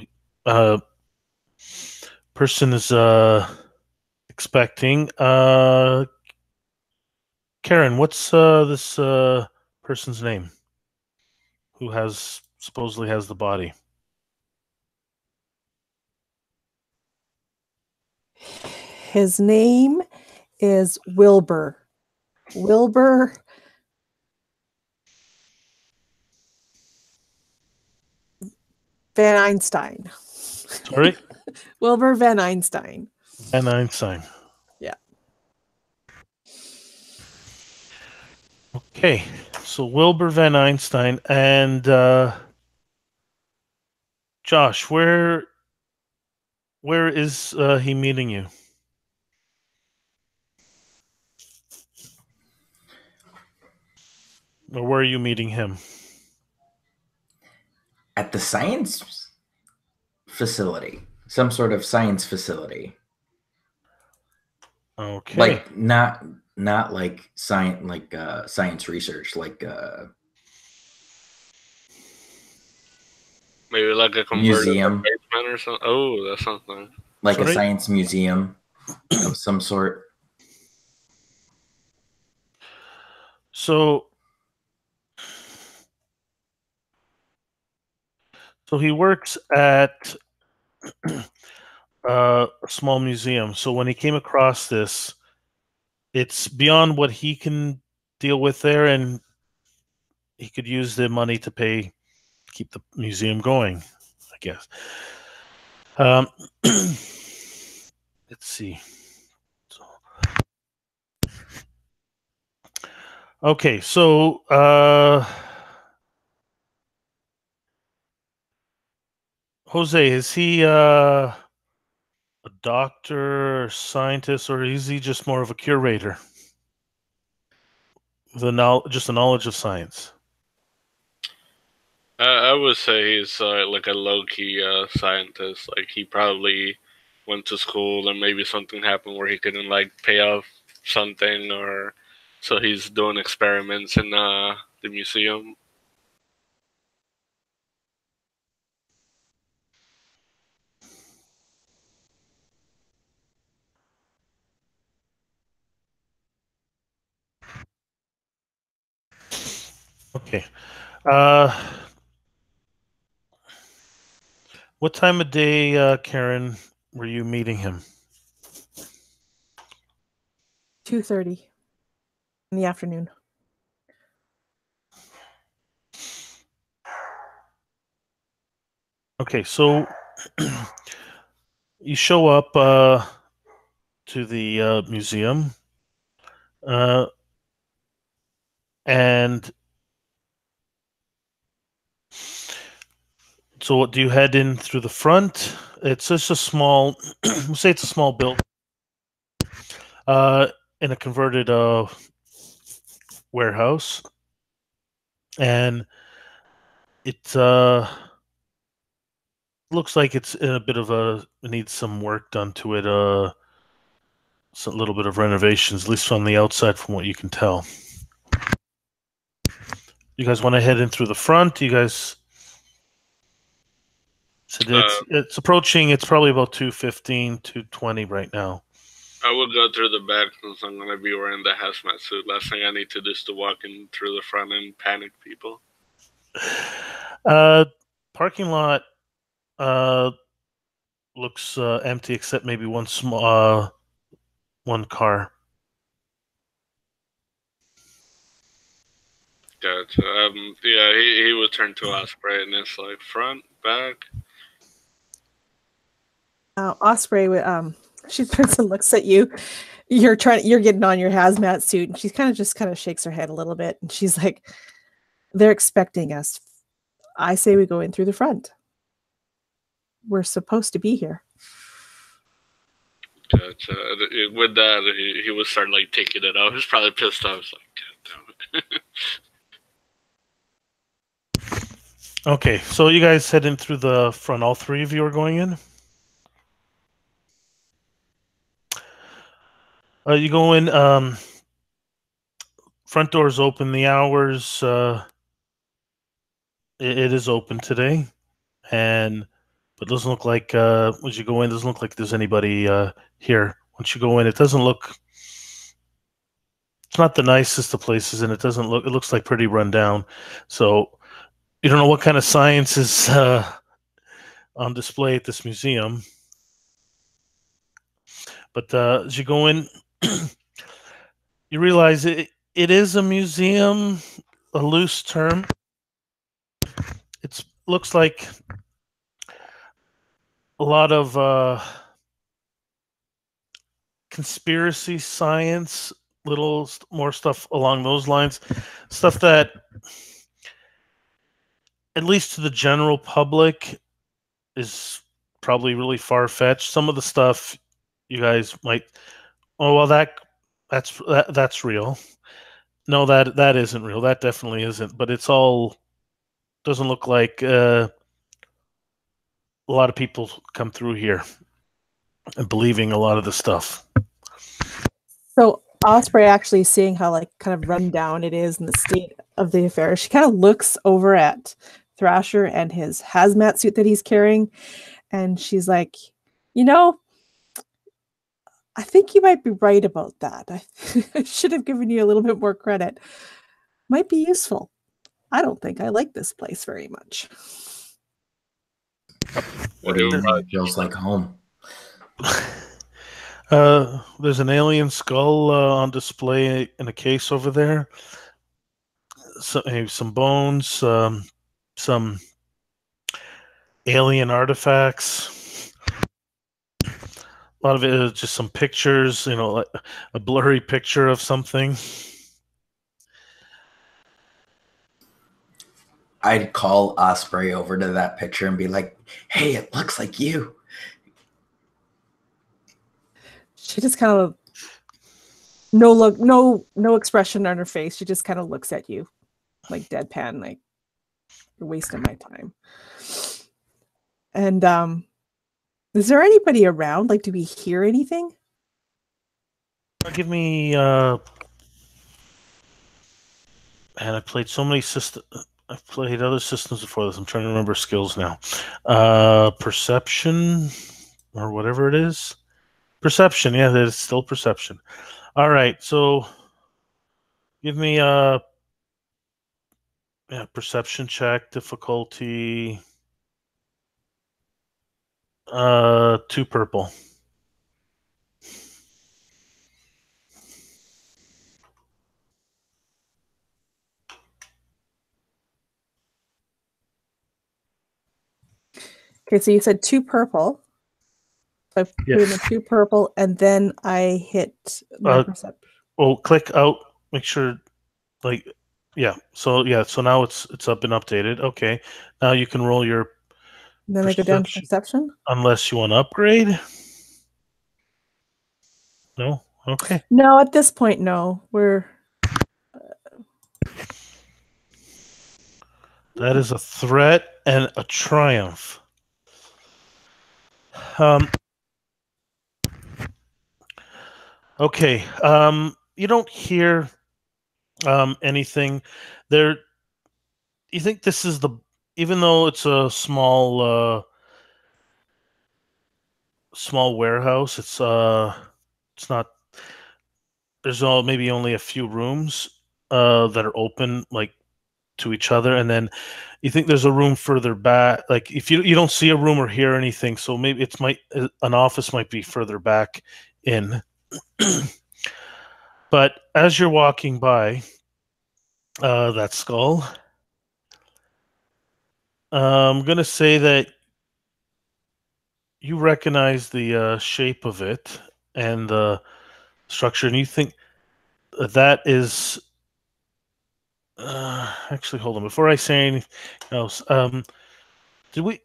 person is expecting. Karen, what's this person's name who supposedly has the body? His name is Wilbur. Wilbur Van Einstein. Sorry? Wilbur Van Einstein. Van Einstein. Yeah. Okay, so Wilbur Van Einstein and Josh, where is he meeting you? Or where are you meeting him? At the science facility, some sort of science facility. Okay. Like not like science, like science research, like Maybe like a converted museum, basement or something. Oh, that's something. like Sorry? a science museum of some sort. So he works at a small museum. So when he came across this, it's beyond what he can deal with there, and he could use the money to keep the museum going, I guess. Let's see. Okay, so Jose, is he a doctor or scientist, or is he just more of a curator? Just the knowledge of science. I would say he's like a low-key scientist. Like he probably went to school and maybe something happened where he couldn't like pay off something, or so he's doing experiments in the museum. Okay. What time of day, Karen, were you meeting him? 2:30 in the afternoon. Okay, so you show up to the museum, and so do you head in through the front? It's just a small, we'll say it's a small building, in a converted warehouse, and it looks like it's in a bit of it needs some work done to it. It's a little bit of renovations, at least on the outside, from what you can tell. You guys want to head in through the front? You guys said it's approaching. It's probably about 2:15, 2:20 right now. I would go through the back since I'm gonna be wearing the hazmat suit. Last thing I need to do is to walk in through the front and panic people. Parking lot looks empty except maybe one car. Gotcha. Yeah, he would turn to Osprey and it's like front, back. Osprey, she turns and looks at you. You're getting on your hazmat suit, and she kind of shakes her head a little bit, and she's like, "They're expecting us. I say we go in through the front. We're supposed to be here." Gotcha. With that, he would start like taking it off. He's probably pissed off. He's like, God damn it. Okay, so you guys head in through the front. All three of you are going in? You go in. Front door's open. The hours, it is open today, but it doesn't look like, as you go in, it doesn't look like there's anybody here. Once you go in, it doesn't look it's not the nicest of places, and it looks like pretty run down. So you don't know what kind of science is on display at this museum. But as you go in, you realize it is a museum, a loose term. It looks like a lot of conspiracy science, little more stuff along those lines, stuff that, at least to the general public, is probably really far-fetched. Some of the stuff you guys might, oh well, that's real. No, that isn't real. That definitely isn't. But it's all doesn't look like a lot of people come through here and believing a lot of the stuff. So Osprey, actually seeing how like kind of run down it is in the state of the affair, she kind of looks over at Thrasher and his hazmat suit that he's carrying, and she's like, you know, I think you might be right about that. I should have given you a little bit more credit. Might be useful. I don't think I like this place very much. What do you mean? It feels like home. There's an alien skull on display in a case over there. Some bones, some alien artifacts. A lot of it is just some pictures, you know, like a blurry picture of something. I'd call Osprey over to that picture and be like, "Hey, it looks like you." She just kind of no expression on her face. She just kind of looks at you like deadpan, like you're wasting my time. And is there anybody around? Like, do we hear anything? Give me and I played so many systems. I've played other systems before this. I'm trying to remember skills now. Perception or whatever it is. Perception, yeah, that is still perception. All right, so give me perception check, difficulty 2 purple. Okay, so you said 2 purple. So I put in the 2 purple, and then I hit my perception. Oh, click out. Make sure, like, yeah. So now it's up and updated. Okay, now you can roll your. And then I go down to perception. Unless you want to upgrade. No. Okay. No, at this point, no. We're. That is a threat and a triumph. Okay. You don't hear anything there. You think this is even though it's a small warehouse, it's not. There's maybe only a few rooms that are open, like, to each other, and then you think there's a room further back. Like, if you don't see a room or hear anything, so maybe an office might be further back in. But as you're walking by that skull, I'm gonna say that you recognize the shape of it and the structure, and you think that is. Actually, hold on. Before I say anything else, did we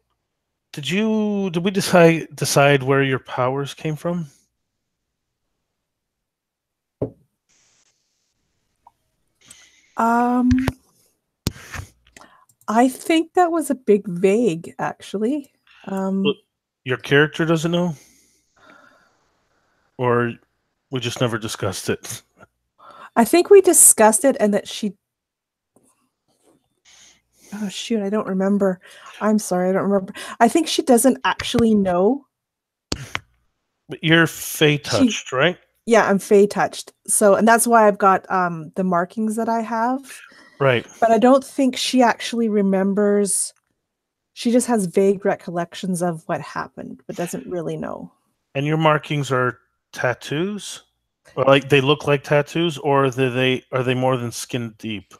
decide where your powers came from? I think that was a big vague, actually. Your character doesn't know, or we just never discussed it. I think we discussed it, and that she. Oh shoot! I don't remember. I'm sorry, I don't remember. I think she doesn't actually know. But you're Fey touched, right? Yeah, I'm Fey touched. So, and that's why I've got the markings that I have. Right. But I don't think she actually remembers. She just has vague recollections of what happened, but doesn't really know. And your markings are tattoos? Or like they look like tattoos, or are they more than skin deep?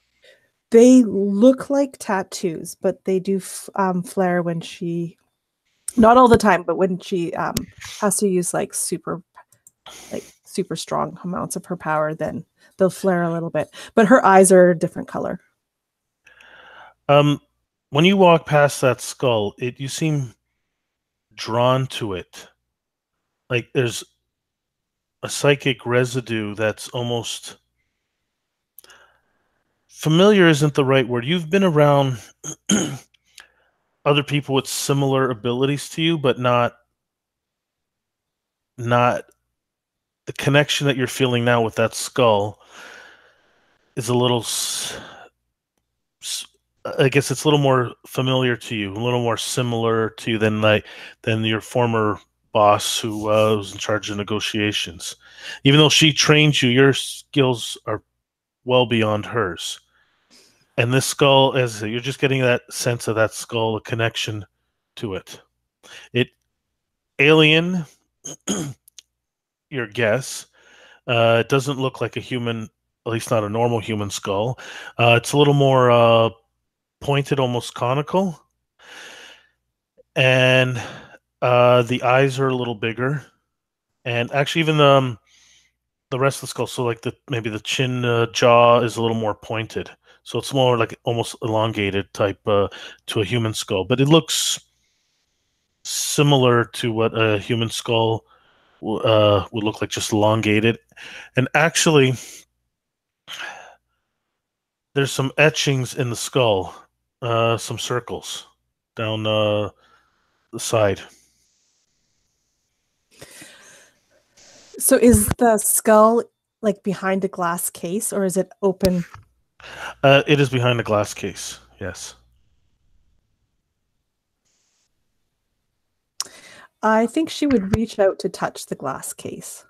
They look like tattoos, but they do flare when she, not all the time, but when she has to use like super strong amounts of her power, then they'll flare a little bit. But her eyes are a different color. When you walk past that skull, you seem drawn to it. Like there's a psychic residue that's almost familiar isn't the right word. You've been around other people with similar abilities to you, but not the connection that you're feeling now with that skull is a little I guess it's a little more familiar to you, a little more similar to you than your former boss who was in charge of negotiations. Even though she trained you, your skills are well beyond hers. And this skull, as you're just getting that sense of that skull, a connection to it. It alien, your guess. It doesn't look like a human, at least not a normal human skull. It's a little more pointed, almost conical, and the eyes are a little bigger, and actually even the rest of the skull. So like maybe the chin jaw is a little more pointed. So it's more like almost elongated type to a human skull, but it looks similar to what a human skull would look like, just elongated. And actually, there's some etchings in the skull, some circles down the side. So is the skull like behind a glass case, or is it open? It is behind a glass case, yes. I think she would reach out to touch the glass case.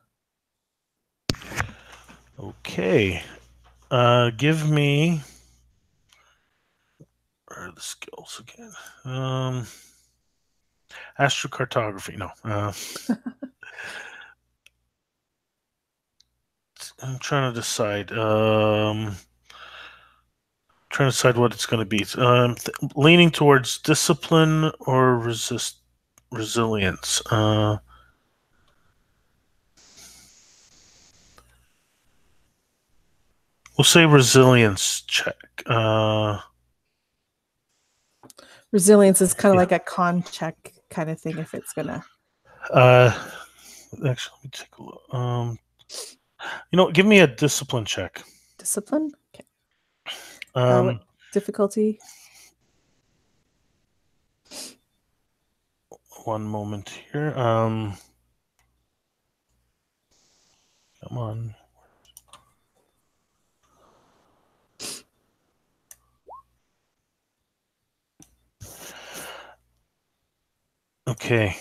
Okay. Give me... Where are the skills again? Astrocartography, no. I'm trying to decide. Trying to decide what it's going to be. Leaning towards discipline or resilience. We'll say resilience check. Resilience is kind of like a con check kind of thing if it's gonna. Actually, let me take a look. Give me a discipline check. Discipline? Okay. What difficulty? One moment here. Come on. Okay.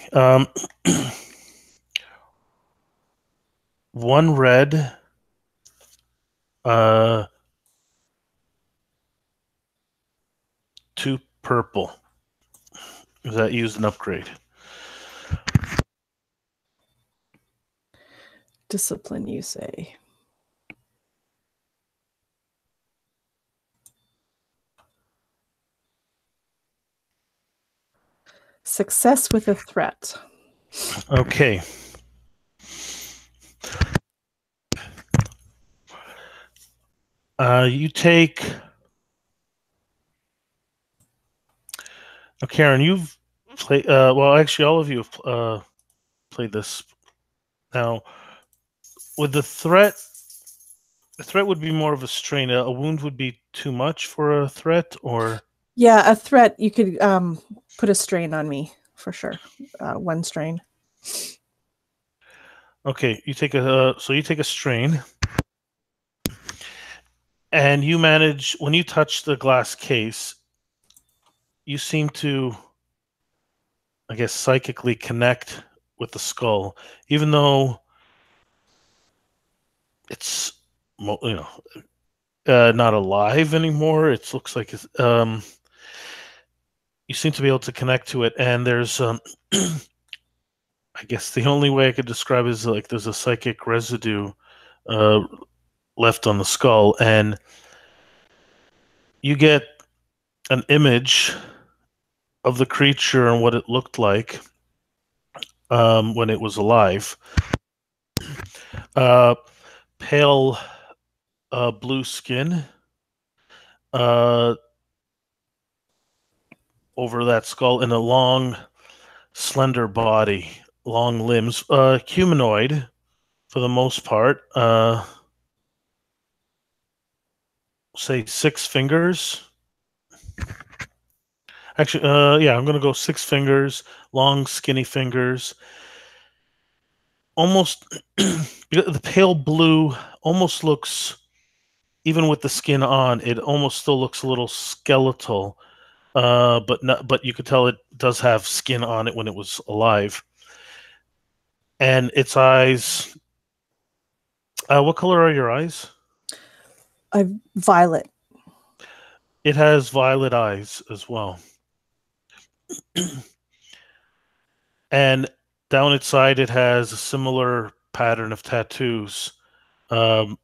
One red. Two purple. Is that used an upgrade? Discipline, you say? Success with a threat. Okay. You take... Karen, you've played... well, actually, all of you have played this. Now, with the threat would be more of a strain. A wound would be too much for a threat, or... Yeah, a threat. You could put a strain on me, for sure. One strain. Okay, you take a strain, and you manage, when you touch the glass case, you seem to, I guess, psychically connect with the skull, even though it's not alive anymore. It looks like it's, you seem to be able to connect to it, and there's I guess the only way I could describe it is like there's a psychic residue left on the skull, and you get an image of the creature and what it looked like when it was alive. Pale blue skin over that skull, and a long, slender body, long limbs, humanoid for the most part. Say 6 fingers. Actually, yeah, I'm gonna go 6 fingers, long, skinny fingers. Almost the pale blue almost looks, even with the skin on, it almost still looks a little skeletal. But you could tell it does have skin on it when it was alive. And its eyes. What color are your eyes? Violet. It has violet eyes as well. And down its side, it has a similar pattern of tattoos. How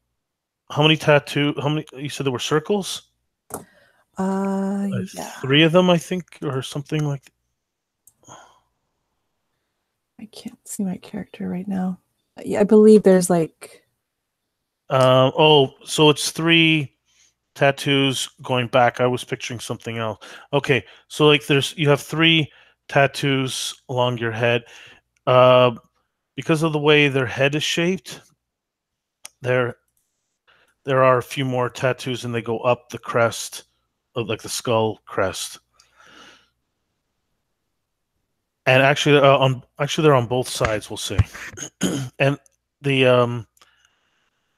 many tattoo? How many? You said there were circles? Yeah. 3 of them, I think, or something like. I can't see my character right now. Yeah, I believe there's like. So it's 3 tattoos going back. I was picturing something else. Okay, so like you have 3 tattoos along your head. Because of the way their head is shaped, there are a few more tattoos, and they go up the crest, of like the skull crest. And actually, they're on both sides. We'll see. And the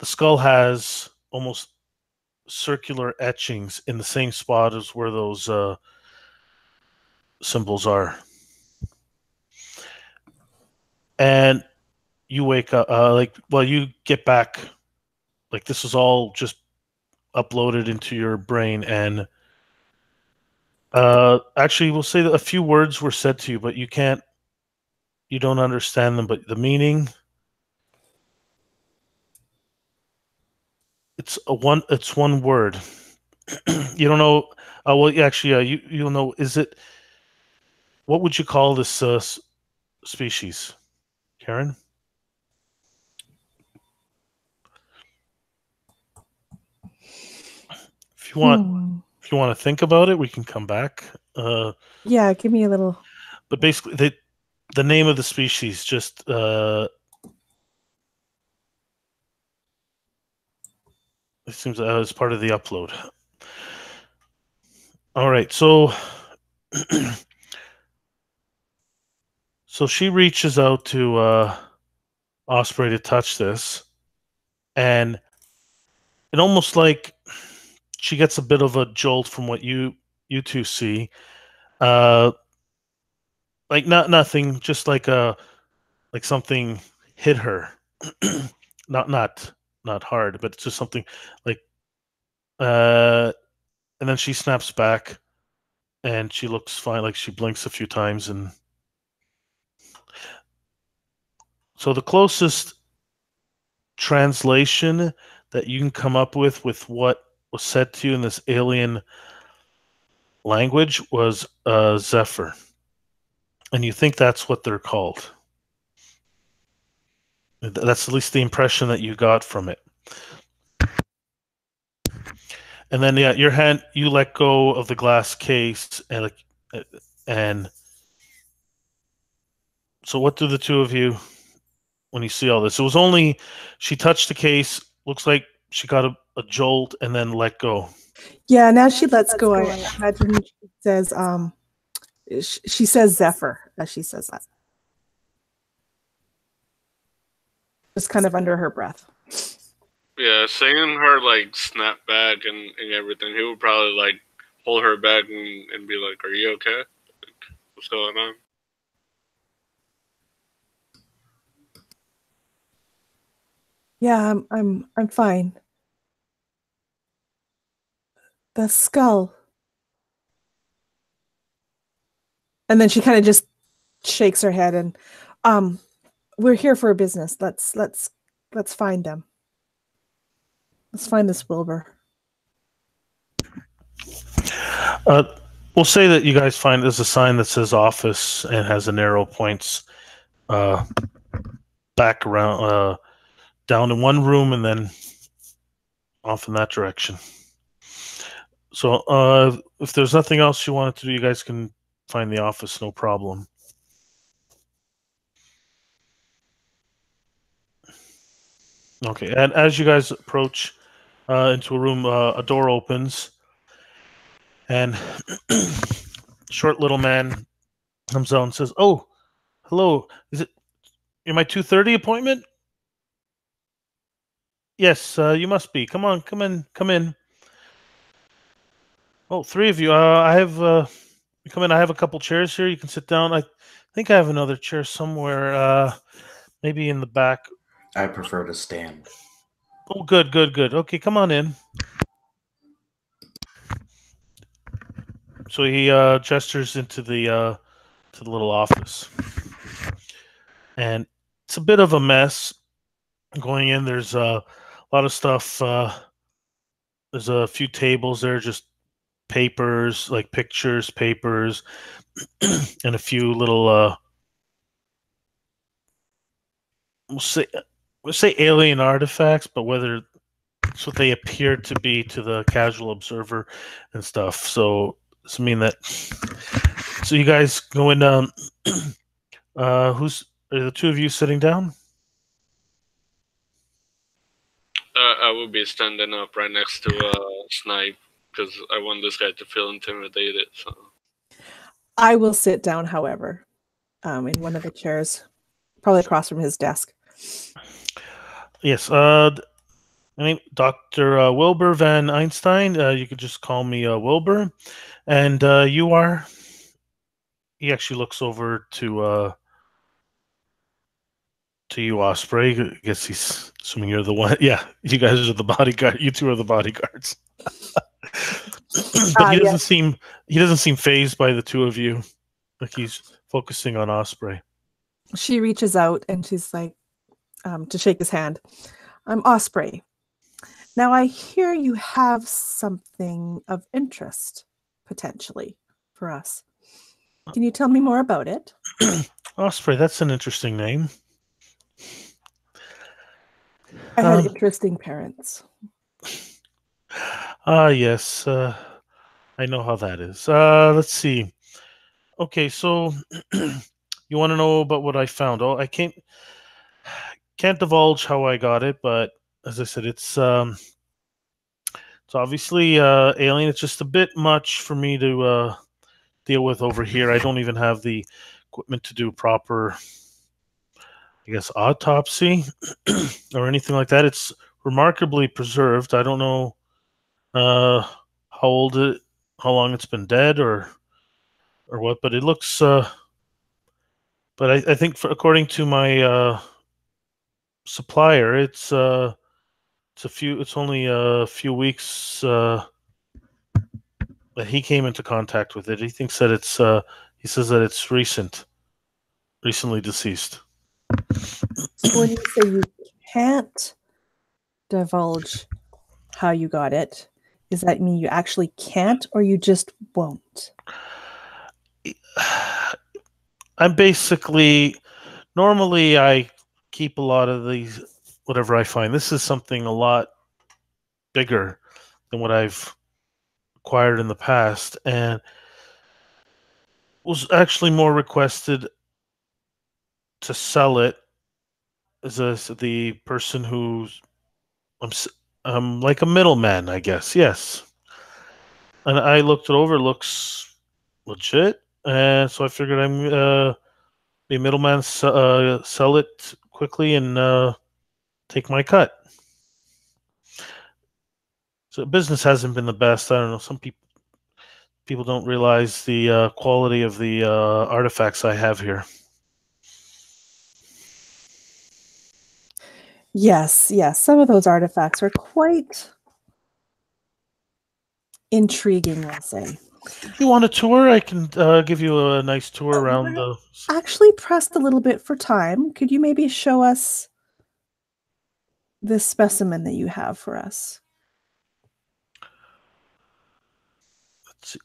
skull has almost circular etchings in the same spot as where those symbols are. And you wake up, you get back, like this is all just uploaded into your brain, and actually, we'll say that a few words were said to you, but you don't understand them, but the meaning, it's one word. You don't know. Well, actually, you'll know. What would you call this species, Karen? If you want to think about it, we can come back. Yeah, give me a little. But basically, the name of the species just it seems as part of the upload. All right, so so she reaches out to Osprey to touch this, and it almost like she gets a bit of a jolt from what you two see. Like nothing, just like something hit her. not hard, but it's just something like and then she snaps back, and she looks fine, like she blinks a few times. And so the closest translation that you can come up with what was said to you in this alien language was Zephyr. And you think that's what they're called. That's at least the impression that you got from it. And then, yeah, your hand, you let go of the glass case, and so what do the two of you, when you see all this? It was only, she touched the case, looks like she got a jolt, and then let go. Yeah, now she lets go. I imagine she says, she says Zephyr as she says that. Just kind of under her breath. Yeah, seeing her like snap back and everything, he would probably like hold her back and be like, "Are you okay? Like, what's going on?" Yeah, I'm fine. The skull. And then she kind of just shakes her head and we're here for a business. Let's find them. Let's find this Wilbur. We'll say that you guys find there's a sign that says office and has an arrow points back around down in one room and then off in that direction. So if there's nothing else you wanted to do, you guys can find the office, no problem. Okay, and as you guys approach into a room, a door opens, and short little man comes out and says, "Oh, hello. Is it my 2:30 appointment?" "Yes, you must be. Come on, come in, come in." "Oh, three of you. I have come in. I have a couple chairs here. You can sit down. I think I have another chair somewhere. Maybe in the back." I prefer to stand. "Oh, good, good, good. Okay, come on in." So he gestures into the little office, and it's a bit of a mess. Going in, there's a lot of stuff. There's a few tables there, just papers, like pictures, papers, and a few little we'll say alien artifacts, but whether it's what they appear to be to the casual observer and stuff. So this mean that. So you guys go in. Who's are the two of you sitting down? I would be standing up right next to Snipe because I want this guy to feel intimidated. So I will sit down, however, in one of the chairs, probably across from his desk. Yes. My name Dr. Wilbur Van Einstein. You could just call me Wilbur. And you are. He actually looks over to you, Osprey. I guess he's assuming you're the one. Yeah, you guys are the bodyguard. You two are the bodyguards. But he doesn't seem fazed by the two of you. Like he's focusing on Osprey. She reaches out and she's like, to shake his hand. I'm Osprey. Now I hear you have something of interest, potentially, for us. Can you tell me more about it? Osprey, that's an interesting name. I had interesting parents. Yes. I know how that is. Let's see. Okay, so you want to know about what I found? Oh, I can't divulge how I got it, but as I said, it's obviously alien. It's just a bit much for me to deal with over here. I don't even have the equipment to do proper, I guess, autopsy or anything like that. It's remarkably preserved. I don't know how long it's been dead or what, but it looks. But I think, according to my supplier, it's only a few weeks that he came into contact with it. He thinks that he says that it's recently deceased. So when you say you can't divulge how you got it, does that mean you actually can't or you just won't? I'm basically, normally I keep a lot of these, whatever I find. This is something a lot bigger than what I've acquired in the past, and was actually more requested to sell it as the person who's I'm like a middleman, I guess. Yes, and I looked it over. It looks legit, and so I figured I'm be a middleman, sell it quickly, and take my cut. So business hasn't been the best. I don't know. Some people don't realize the quality of the artifacts I have here. Yes, yes. Some of those artifacts are quite intriguing, we'll say. If you want a tour, I can give you a nice tour around the... Actually pressed a little bit for time. Could you maybe show us this specimen that you have for us? Let's see,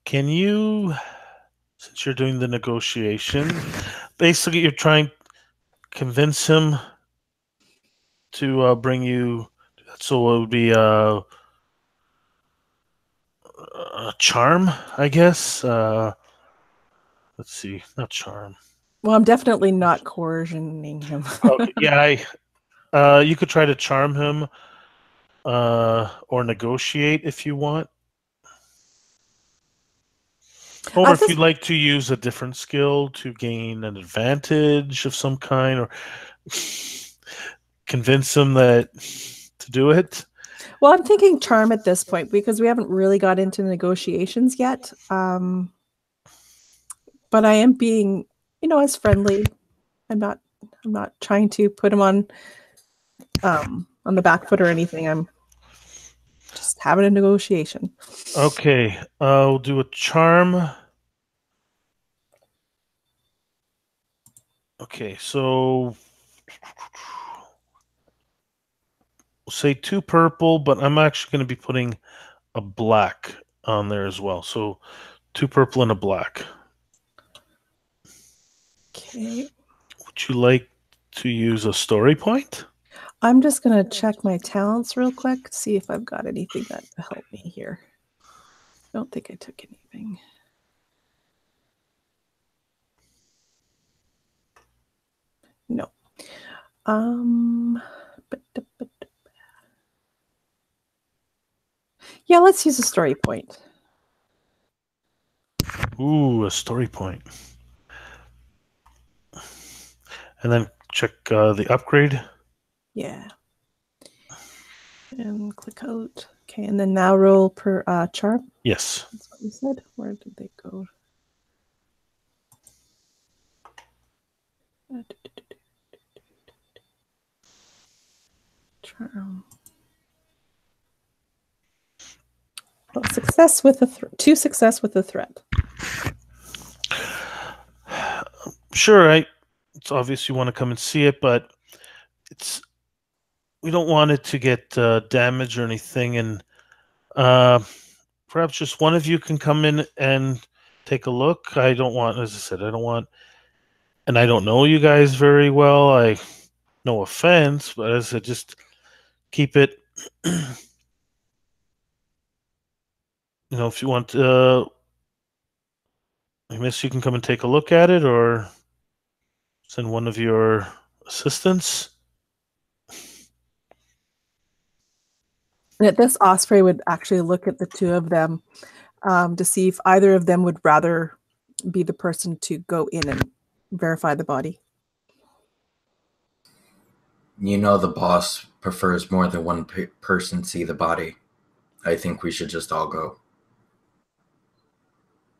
can you, since you're doing the negotiation, basically you're trying to convince him to bring you... So it would be a charm, I guess. Let's see, not charm. Well, I'm definitely not coercioning him. Okay, yeah, you could try to charm him or negotiate if you want. Or if you'd like to use a different skill to gain an advantage of some kind, or convince him that to do it. Well, I'm thinking charm at this point because we haven't really got into negotiations yet. But I am being, as friendly. I'm not trying to put him on the back foot or anything. I'm just having a negotiation. Okay, we'll do a charm. Okay, so we'll say 2 purple, but I'm actually going to be putting a black on there as well. So 2 purple and a black. Okay. Would you like to use a story point? I'm just going to check my talents real quick, see if I've got anything that will help me here. I don't think I took anything. No. Yeah, let's use a story point. Ooh, a story point. And then check the upgrade. Yeah. And click out. Okay, and then now roll per charm. Yes. That's what we said. Where did they go? Charm. Well, success with a 2 success with a threat. Sure, it's obvious you want to come and see it, but we don't want it to get damaged or anything, and perhaps just one of you can come in and take a look. I don't want, as I said, and I don't know you guys very well. No offense, but as I said, just keep it. If you want, I guess you can come and take a look at it, or send one of your assistants. And at this, Osprey would actually look at the 2 of them to see if either of them would rather be the person to go in and verify the body. The boss prefers more than one person see the body. I think we should just all go.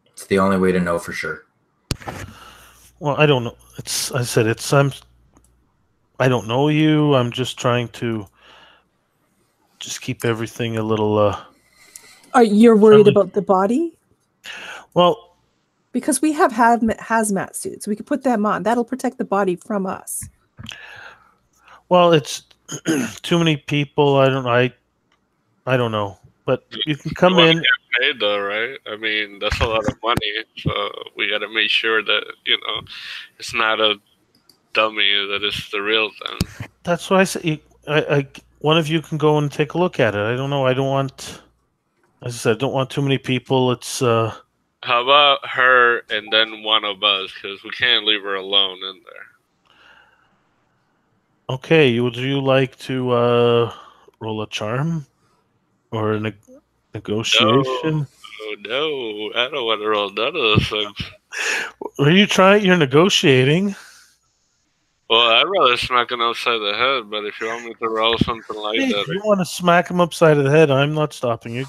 It's the only way to know for sure. Well, I don't know. I don't know you. I'm just trying to just keep everything a little... Are you worried friendly. about the body? Well... Because we have hazmat suits. We could put them on. That'll protect the body from us. Well, it's too many people. I don't know. But you can come in. Get paid though, right? I mean, that's a lot of money. So we got to make sure that, it's not a dummy, that it's the real thing. That's why I say one of you can go and take a look at it. I don't know. I don't want, as I said, I don't want too many people. It's How about her and then one of us? Because we can't leave her alone in there. Okay. Would you like to roll a charm or a negotiation? No, I don't want to roll none of those things. Are you trying? You're negotiating. Well, I'd rather smack him upside the head, but if you want me to roll something like that... If you want to smack him upside of the head, I'm not stopping you.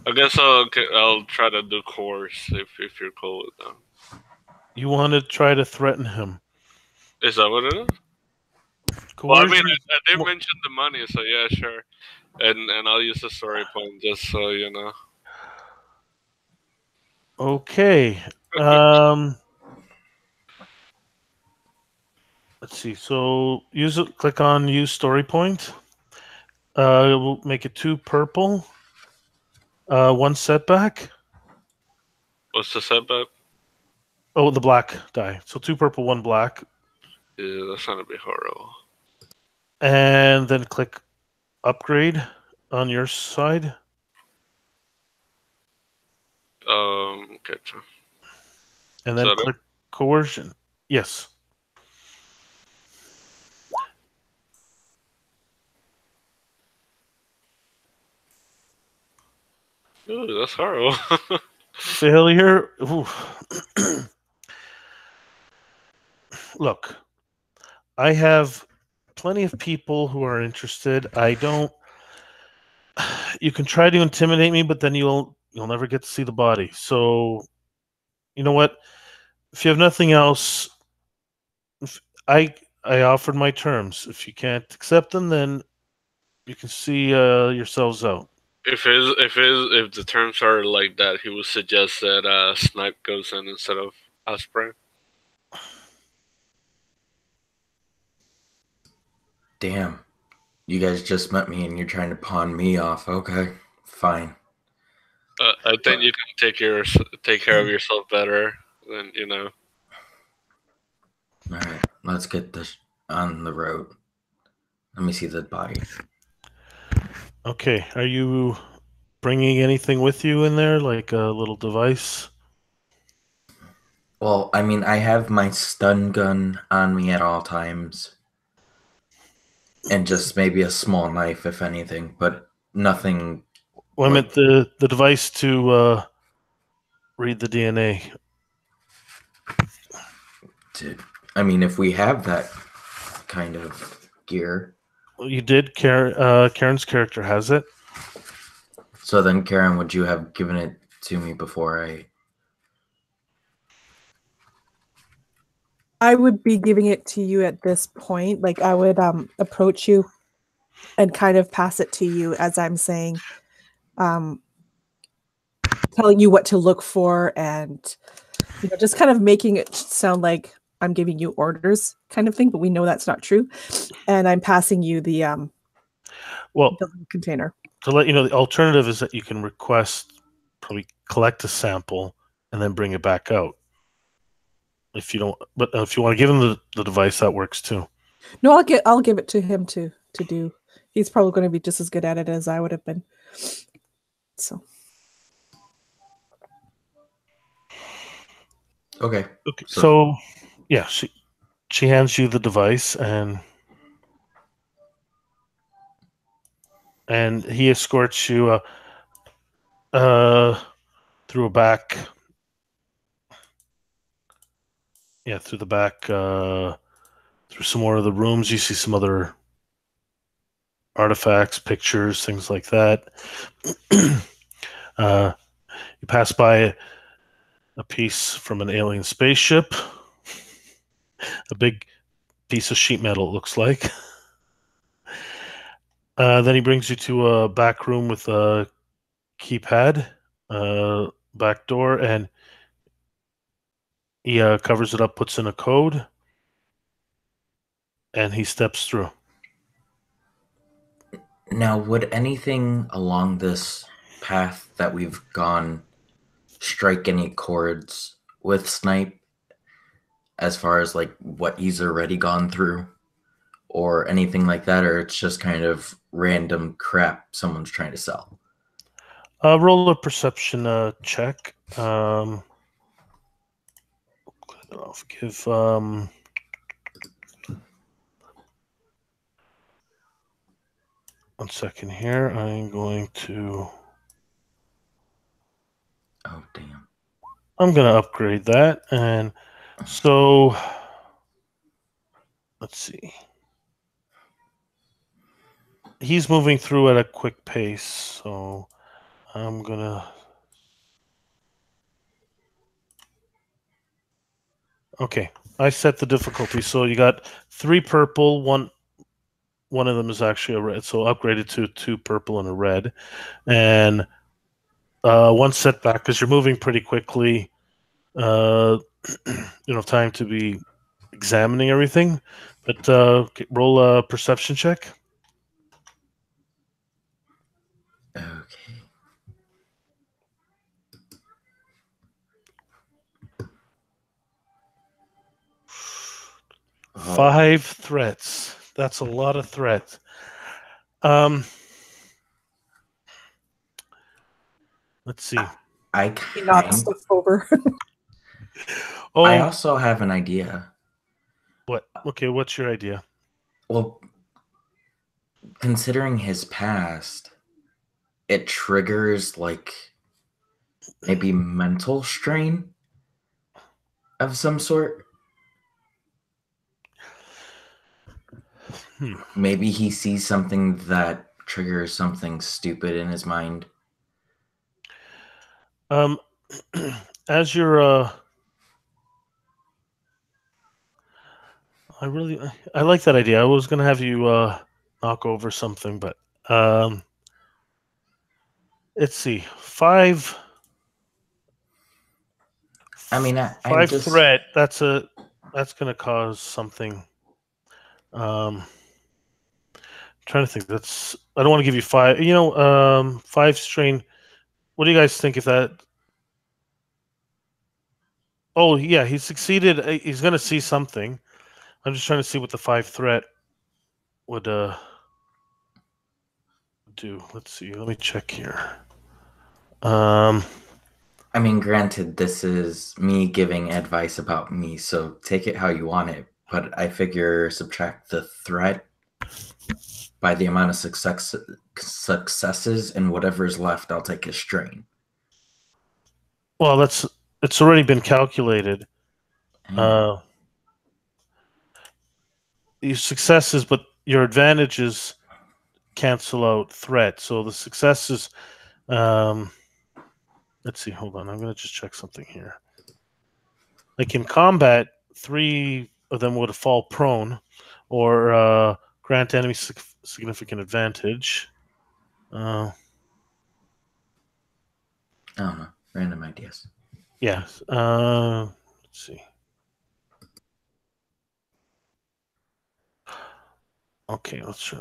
I guess I'll try to do course if you're cool with that. You want to try to threaten him. Is that what it is? Well, I mean, I did mention the money, so yeah, sure. And I'll use the story point just so you know. Okay. Let's see. So click on use story point. We'll make it 2 purple. 1 setback. What's the setback? Oh, the black die. So 2 purple, 1 black. Yeah, that's gonna be horrible. And then click upgrade on your side. Gotcha. And then click coercion. Yes. Ooh, that's horrible. Failure. Look, I have plenty of people who are interested. I don't. You can try to intimidate me, but then you'll never get to see the body. So, you know what? If you have nothing else, I offered my terms. If you can't accept them, then you can see yourselves out. If the terms are like that, he would suggest that Snipe goes in instead of Osprey. Damn. You guys just met me and you're trying to pawn me off. Okay, fine. I think you can take care of yourself better than you know. All right, let's get this on the road. Let me see the body. Okay, are you bringing anything with you in there, like a little device? Well, I mean, I have my stun gun on me at all times. And just maybe a small knife, if anything, but nothing. Well, I meant the device to read the DNA. I mean, if we have that kind of gear. Well, you did. Karen's character has it. So then, Karen, would you have given it to me before I would be giving it to you at this point. Like I would approach you and kind of pass it to you as I'm saying, telling you what to look for and just kind of making it sound like I'm giving you orders kind of thing, but we know that's not true. And I'm passing you the container. To let you know, the alternative is that you can probably collect a sample and then bring it back out. If you don't, but if you want to give him the device, that works too. No, I'll give it to him to do. He's probably going to be just as good at it as I would have been. So. Okay. So yeah, she hands you the device and he escorts you through a back. Yeah, through the back, through some more of the rooms. You see some other artifacts, pictures, things like that. You pass by a piece from an alien spaceship, a big piece of sheet metal, it looks like. Then he brings you to a back room with a keypad, back door, and he covers it up, puts in a code, and he steps through. Now, would anything along this path that we've gone strike any chords with Snipe as far as like what he's already gone through or anything like that, or it's just kind of random crap someone's trying to sell? Roll a perception check. Give 1 second here. I'm going to. Oh damn! I'm going to upgrade that, and so let's see. He's moving through at a quick pace, so I'm gonna. Okay, I set the difficulty. So you got 3 purple, one of them is actually a red, so upgraded to 2 purple and a red. And 1 setback because you're moving pretty quickly. Time to be examining everything. But roll a perception check. Okay. Oh. 5 threats. That's a lot of threats. Let's see. He knocked stuff over. I also have an idea. What? Okay, what's your idea? Well, considering his past, it triggers like maybe mental strain of some sort. Maybe he sees something that triggers something stupid in his mind. As you're I like that idea. I was gonna have you knock over something, but let's see. 5. I mean, I'm just threat. That's gonna cause something. Trying to think. I don't want to give you 5. 5 strain. What do you guys think if that? Oh yeah, he succeeded. He's gonna see something. I'm just trying to see what the 5 threat would do. Let's see. Let me check here. I mean, granted, this is me giving advice about me, so take it how you want it. But I figure subtract the threat by the amount of successes, and whatever's left, I'll take as strain. Well, it's already been calculated. Your successes, but your advantages cancel out threat. So the successes. Let's see. Hold on. I'm going to just check something here. Like in combat, 3 of them would fall prone, or grant enemy significant advantage. I don't know. Random ideas. Yes. Let's see. Okay, let's try.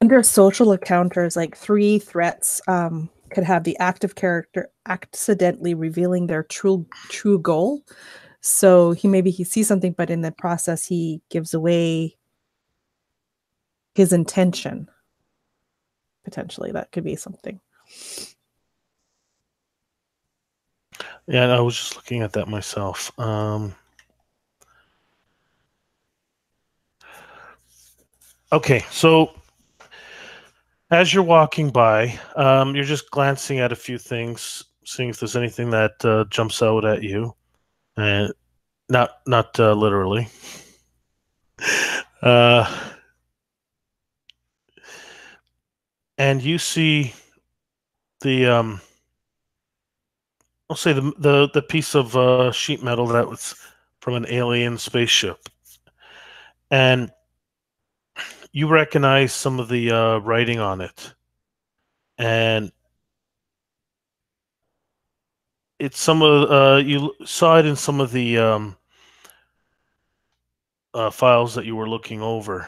Under social encounters, like 3 threats could have the active character accidentally revealing their true goal. So maybe he sees something, but in the process he gives away his intention. Potentially, that could be something. Yeah, I was just looking at that myself. Okay, so as you're walking by, you're just glancing at a few things, seeing if there's anything that jumps out at you, and not literally. And you see the I'll say the piece of sheet metal that was from an alien spaceship, and you recognize some of the writing on it, and it's some of you saw it in some of the files that you were looking over.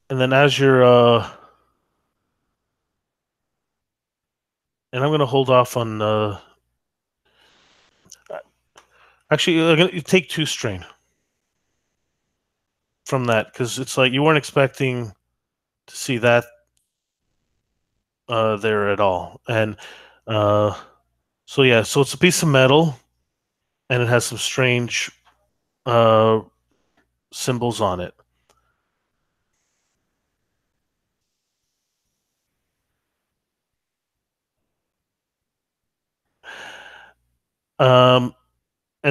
And then as you're and I'm going to hold off on actually I'm going to take 2 strain from that, because it's like you weren't expecting to see that there at all. And so yeah, so it's a piece of metal, and it has some strange symbols on it. And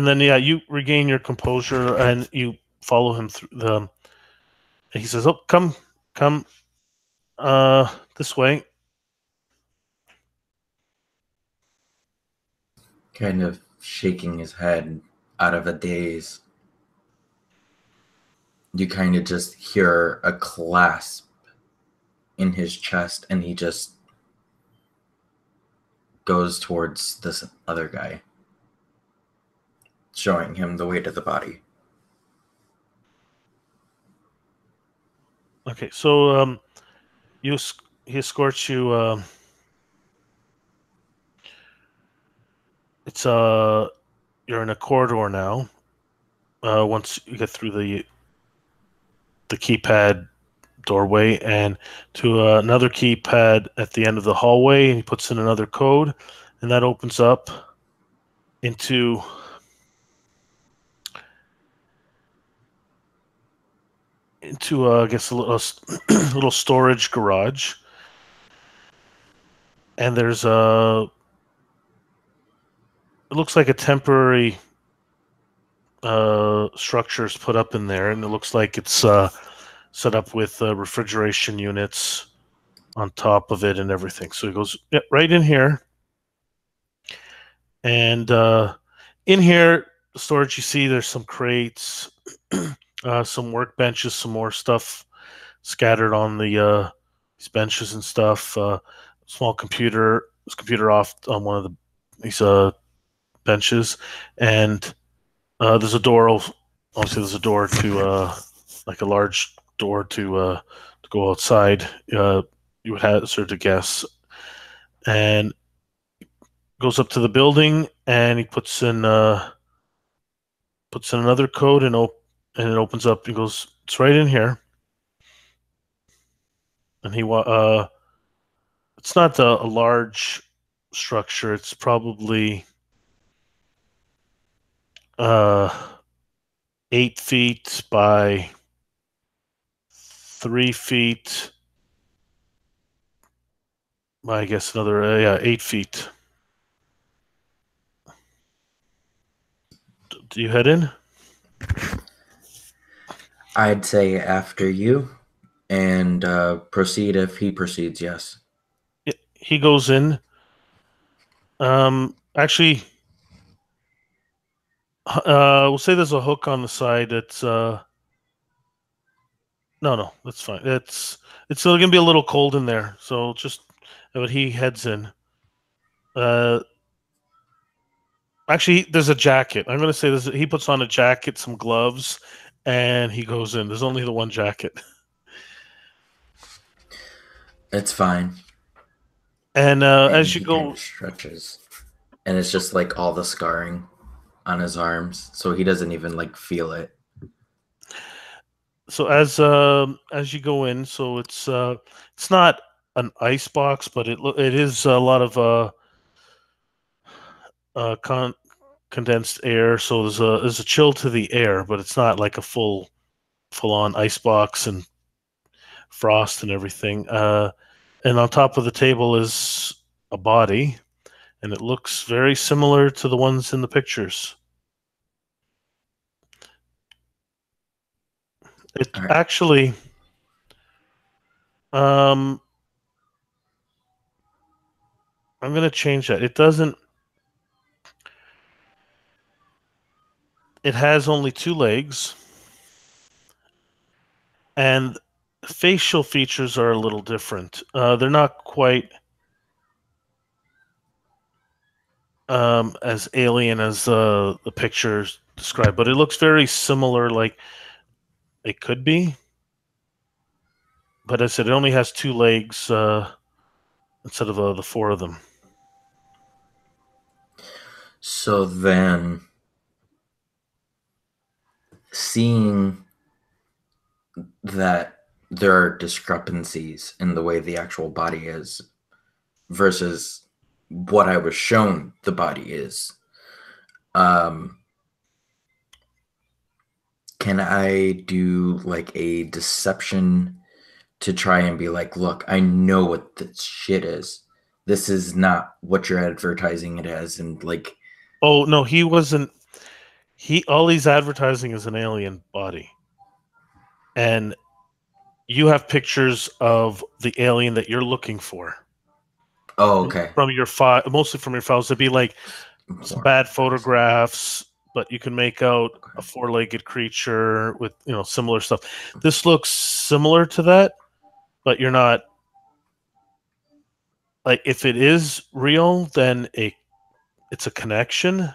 then yeah, you regain your composure and you follow him through he says, "Oh, come, this way." Kind of shaking his head out of a daze. You kind of just hear a clasp in his chest, and he just goes towards this other guy, showing him the way to the body. Okay, so he escorts you. It's you're in a corridor now. Once you get through the keypad doorway and to another keypad at the end of the hallway, and he puts in another code, and that opens up into I guess a little, little storage garage. And there's it looks like a temporary structures put up in there, and it looks like it's set up with refrigeration units on top of it and everything. So he goes, yeah, right in here. And in here, the storage, you see there's some crates, some workbenches, some more stuff scattered on the these benches and stuff. Small computer, this computer off on one of these benches, and there's a door. Obviously, there's a door to like a large door to go outside. You would hazard to guess, and goes up to the building, and he puts in another code, and it opens up. He goes, "It's right in here." And it's not a large structure. It's probably 8 feet by 3 feet. I guess another 8 feet. Do you head in? I'd say after you, and proceed if he proceeds, yes. He goes in. Actually, we'll say there's a hook on the side. It's no, that's fine. It's still gonna be a little cold in there, so but he heads in. Actually, there's a jacket. I'm gonna say this. He puts on a jacket, some gloves, and he goes in. There's only the one jacket. It's fine. And as you he go, kind of stretches, and it's just like all the scarring on his arms, so he doesn't even like feel it. So as you go in, so it's not an ice box, but it is a lot of condensed air. So there's a chill to the air, but it's not like a full on ice box and frost and everything. And on top of the table is a body, and it looks very similar to the ones in the pictures. It All right. actually, I'm going to change that. It doesn't. It has only 2 legs, and facial features are a little different. They're not quite as alien as the pictures describe, but it looks very similar, like it could be. But as I said, it only has 2 legs instead of the 4 of them. So then, seeing that there are discrepancies in the way the actual body is versus what I was shown the body is, can I do like a deception to try and be like, look, I know what this shit is. This is not what you're advertising it as, and like, oh no, he wasn't. All he's advertising is an alien body, and you have pictures of the alien that you're looking for. Oh, okay. From your file, mostly from your files. It'd be like some bad photographs, but you can make out a four-legged creature with similar stuff. This looks similar to that, but you're not like, if it is real, then it's a connection.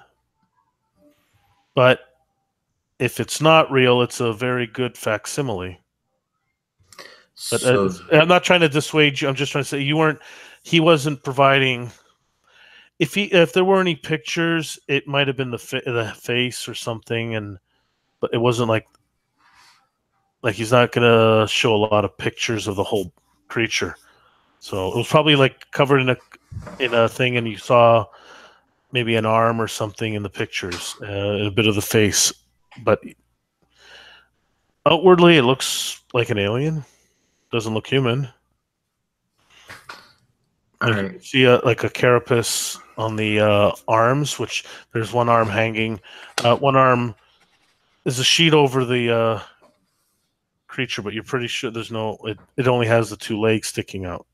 But if it's not real, it's a very good facsimile. But So I'm not trying to dissuade you. I'm just trying to say he wasn't providing. If there were any pictures, it might have been the face or something, but it wasn't like he's not gonna show a lot of pictures of the whole creature. So it was probably like covered in a thing, and you saw maybe an arm or something in the pictures, and a bit of the face, but outwardly it looks like an alien. Doesn't look human. all You right. can see a carapace on the arms, which there's one arm hanging. One arm is a sheet over the creature, but you're pretty sure there's no. It only has the two legs sticking out.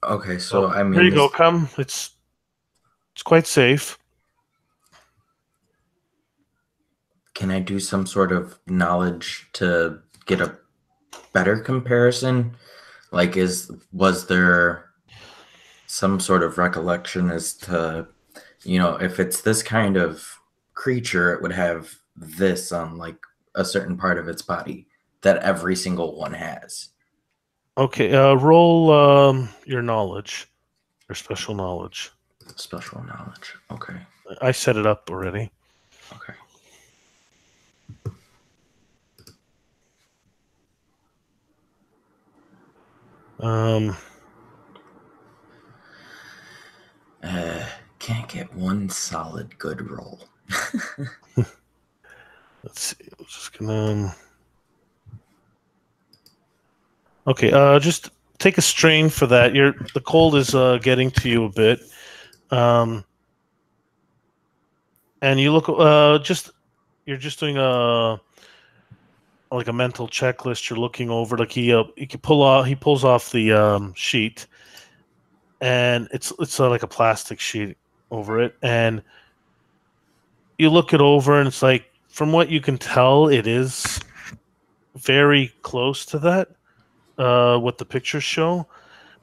Okay, so I here mean, you go. Come, it's quite safe. can I do some sort of knowledge to get a better comparison? Like, was there some sort of recollection as to, if it's this kind of creature, it would have this on like a certain part of its body that every single one has? Okay, roll your knowledge, your special knowledge. Special knowledge. Okay. I set it up already. Okay. Can't get one solid good roll. Let's see. I'm just gonna. Okay. Just take a strain for that. The cold is getting to you a bit. And you look. You're just doing a mental checklist. You're looking over. Like he can pull off. He pulls off the sheet, and it's like a plastic sheet over it, and you look it over, and it's like, from what you can tell, it is very close to that, what the pictures show,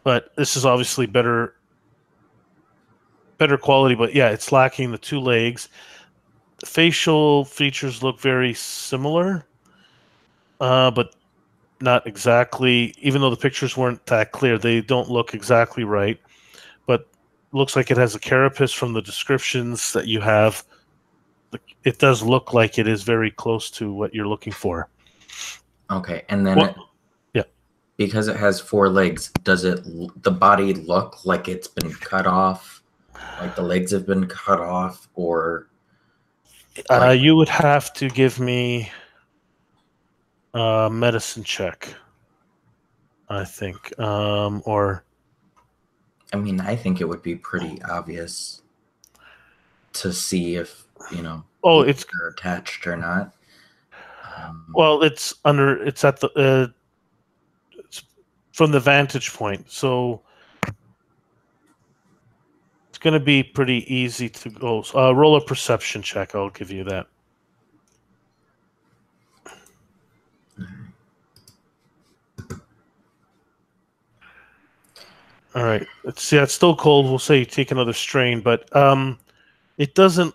but this is obviously better quality. But yeah, it's lacking the two legs. The facial features look very similar, but not exactly. Even though the pictures weren't that clear, they don't look exactly right. But looks like it has a carapace from the descriptions that you have. It does look like it is very close to what you're looking for. Okay, and then because it has four legs, does the body look like it's been cut off? Like the legs have been cut off, or you would have to give me a medicine check, I think, or. I mean, I think it would be pretty obvious to see if it's attached or not. Well, it's at the it's from the vantage point, so it's going to be pretty easy to go. Roll a perception check. I'll give you that. All right. It's still cold. We'll say you take another strain, but it doesn't.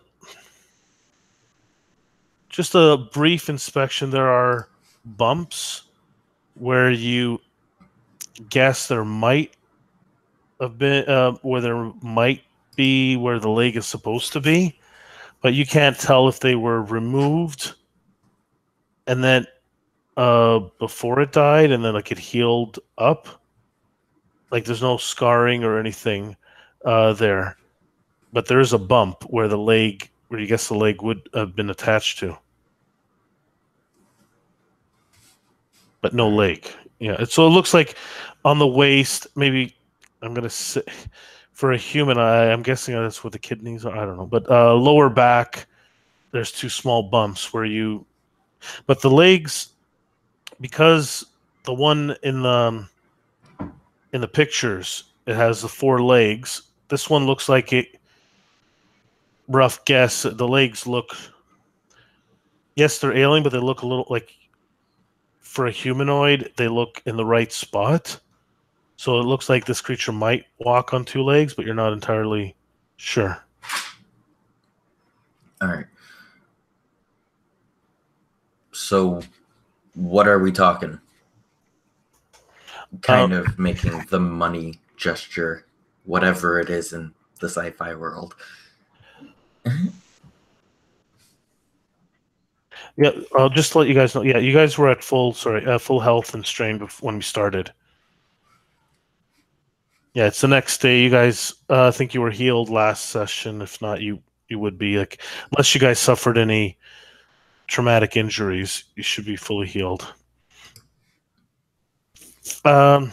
Just a brief inspection. There are bumps where you guess there might have been where there might be where the leg is supposed to be, but you can't tell if they were removed and then before it died, and then like it healed up. Like there's no scarring or anything there, but there is a bump where you guess the leg would have been attached to, but no leg. Yeah, so it looks like on the waist, maybe. I'm gonna say for a human eye, I'm guessing that's what the kidneys are. I don't know, but lower back, there's two small bumps but the legs because the one in the pictures, it has the 4 legs. This one looks like it. Rough guess. The legs look. Yes, they're alien, but they look a little like, for a humanoid, they look in the right spot. So it looks like this creature might walk on 2 legs, but you're not entirely sure. All right. So, what are we talking? Kind of making the money gesture, whatever it is in the sci-fi world. Yeah, I'll just let you guys know. Yeah, you guys were at full health and strain when we started. Yeah, it's the next day. You guys, I think you were healed last session. If not, you would be, like, unless you guys suffered any traumatic injuries, you should be fully healed. Well,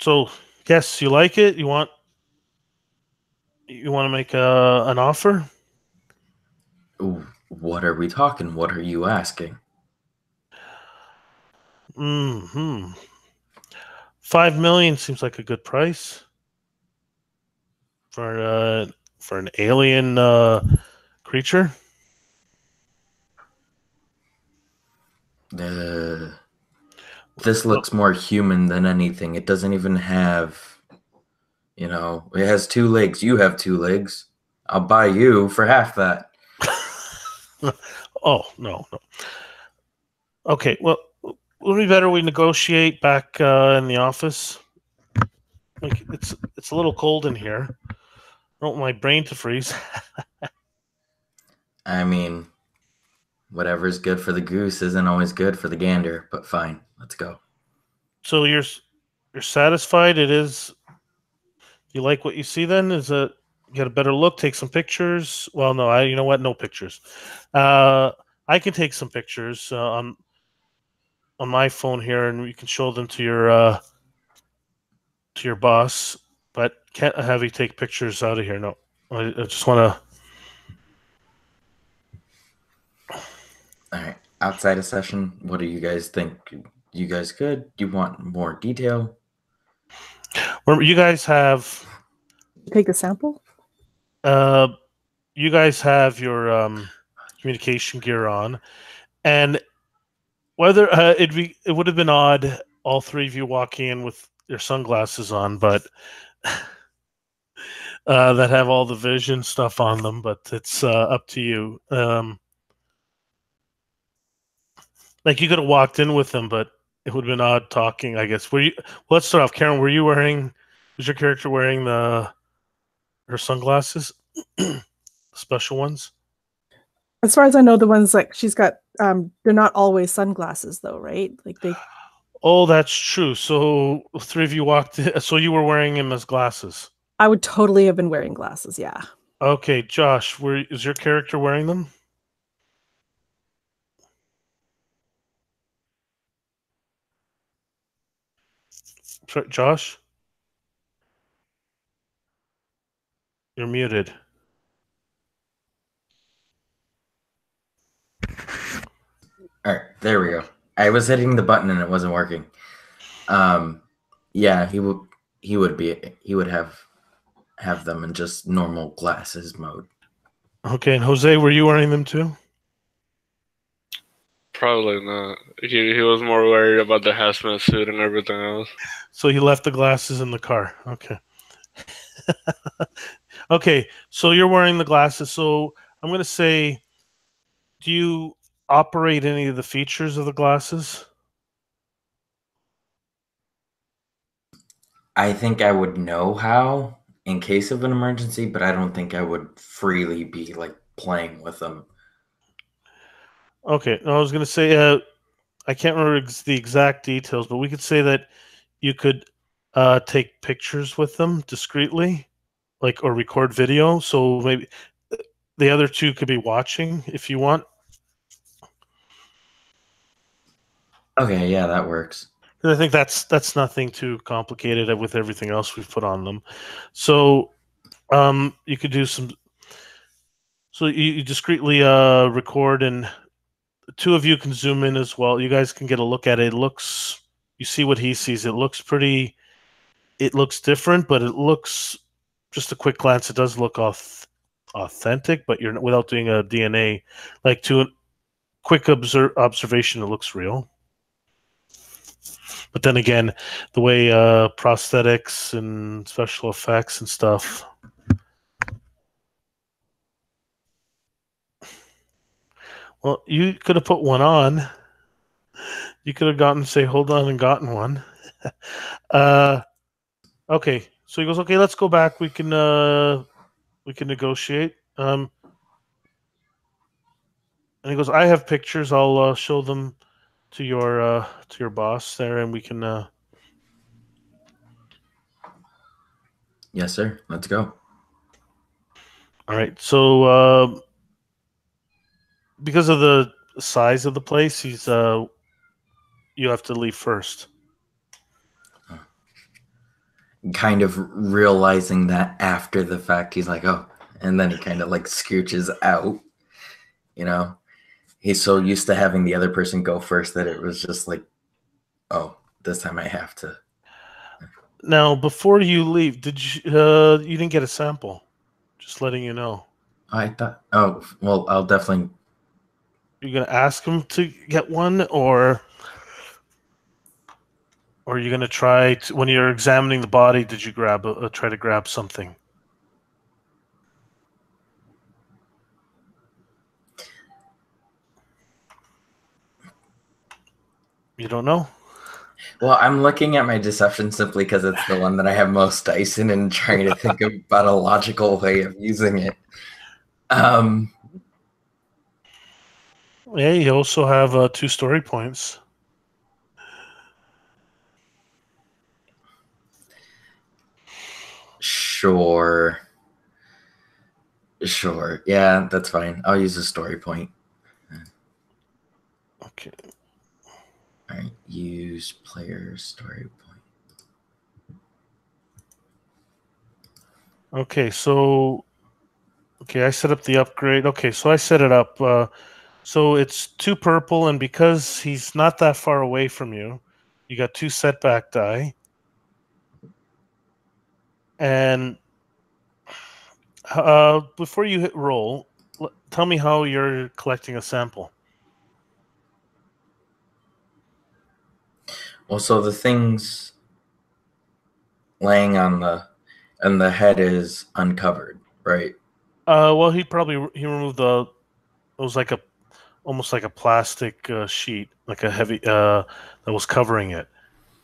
so yes, you like it. You want to make an offer? Ooh, what are we talking? What are you asking? 5 million seems like a good price for an alien creature. This looks more human than anything. It doesn't even have, it has 2 legs. You have 2 legs. I'll buy you for half that. Oh, no. Okay, well, would it be better we negotiate back in the office? Like, it's a little cold in here. I don't want my brain to freeze. I mean, whatever's good for the goose isn't always good for the gander, but fine, let's go. So you're satisfied? It is. You like what you see? Then you get a better look. Take some pictures. Well, no, you know what? No pictures. I can take some pictures on my phone here, and we can show them to your boss. But can't have you take pictures out of here. No, I just want to. All right. Outside of session, what do you guys think? You guys good? Do you want more detail? You guys have. Take a sample. You guys have your communication gear on, and whether it would have been odd, all 3 of you walking in with your sunglasses on, but that have all the vision stuff on them. But it's up to you. Like, you could have walked in with them, but it would have been odd talking, I guess. Let's start off. Karen, was your character wearing her sunglasses? Special ones? As far as I know, the ones like she's got, they're not always sunglasses though, right? Like they. Oh, that's true. So 3 of you walked in, so you were wearing them as glasses. I would totally have been wearing glasses, yeah. Okay, Josh, is your character wearing them? Sorry, Josh? You're muted. All right, there we go. I was hitting the button and it wasn't working. Yeah, he would have them in just normal glasses mode. Okay, and Jose, were you wearing them too? Probably not. He was more worried about the hazmat suit and everything else. So he left the glasses in the car. Okay. Okay, so you're wearing the glasses. So I'm going to say, do you operate any of the features of the glasses? I think I would know how in case of an emergency, but I don't think I would freely be like playing with them. Okay, I was going to say, I can't remember the exact details, but we could say that you could take pictures with them discreetly, or record video. So maybe the other 2 could be watching if you want. Okay, yeah, that works. I think that's nothing too complicated with everything else we've put on them. So you could do some. So you discreetly record, and the two of you can zoom in as well. You guys can get a look at it. It looks, you see what he sees. It looks pretty. It looks different, but it looks, just a quick glance, it does look authentic. But you're without doing a DNA, like to a quick observation, it looks real. But then again, the way prosthetics and special effects and stuff. Well, you could have put one on. You could have gotten, say, hold on, and gotten one. Okay, so he goes, okay, let's go back. We can negotiate. And he goes, I have pictures. I'll show them to your boss there, and we can. Yes, sir. Let's go. All right. So because of the size of the place, he's you have to leave first. Kind of realizing that after the fact, he's like, oh, and then he kind of like scooches out. You know, he's so used to having the other person go first that it was just like, oh, this time I have to. Now, before you leave, did you you didn't get a sample? Just letting you know. I thought, oh, well, I'll definitely. You're gonna ask him to get one, or are you gonna try to, when you're examining the body? Did you grab try to grab something? You don't know? Well, I'm looking at my deception simply because it's the one that I have most dice in and trying to think about a logical way of using it. Yeah, you also have 2 story points. Sure. Yeah, that's fine. I'll use a story point. Okay. All right, use player story point. Okay, so I set up the upgrade. Okay, so I set it up. So it's 2 purple, and because he's not that far away from you, you got 2 setback die. And before you hit roll, tell me how you're collecting a sample. Well, so the things laying on the head is uncovered, right? Well, he removed it was like almost like a plastic sheet, like a heavy that was covering it.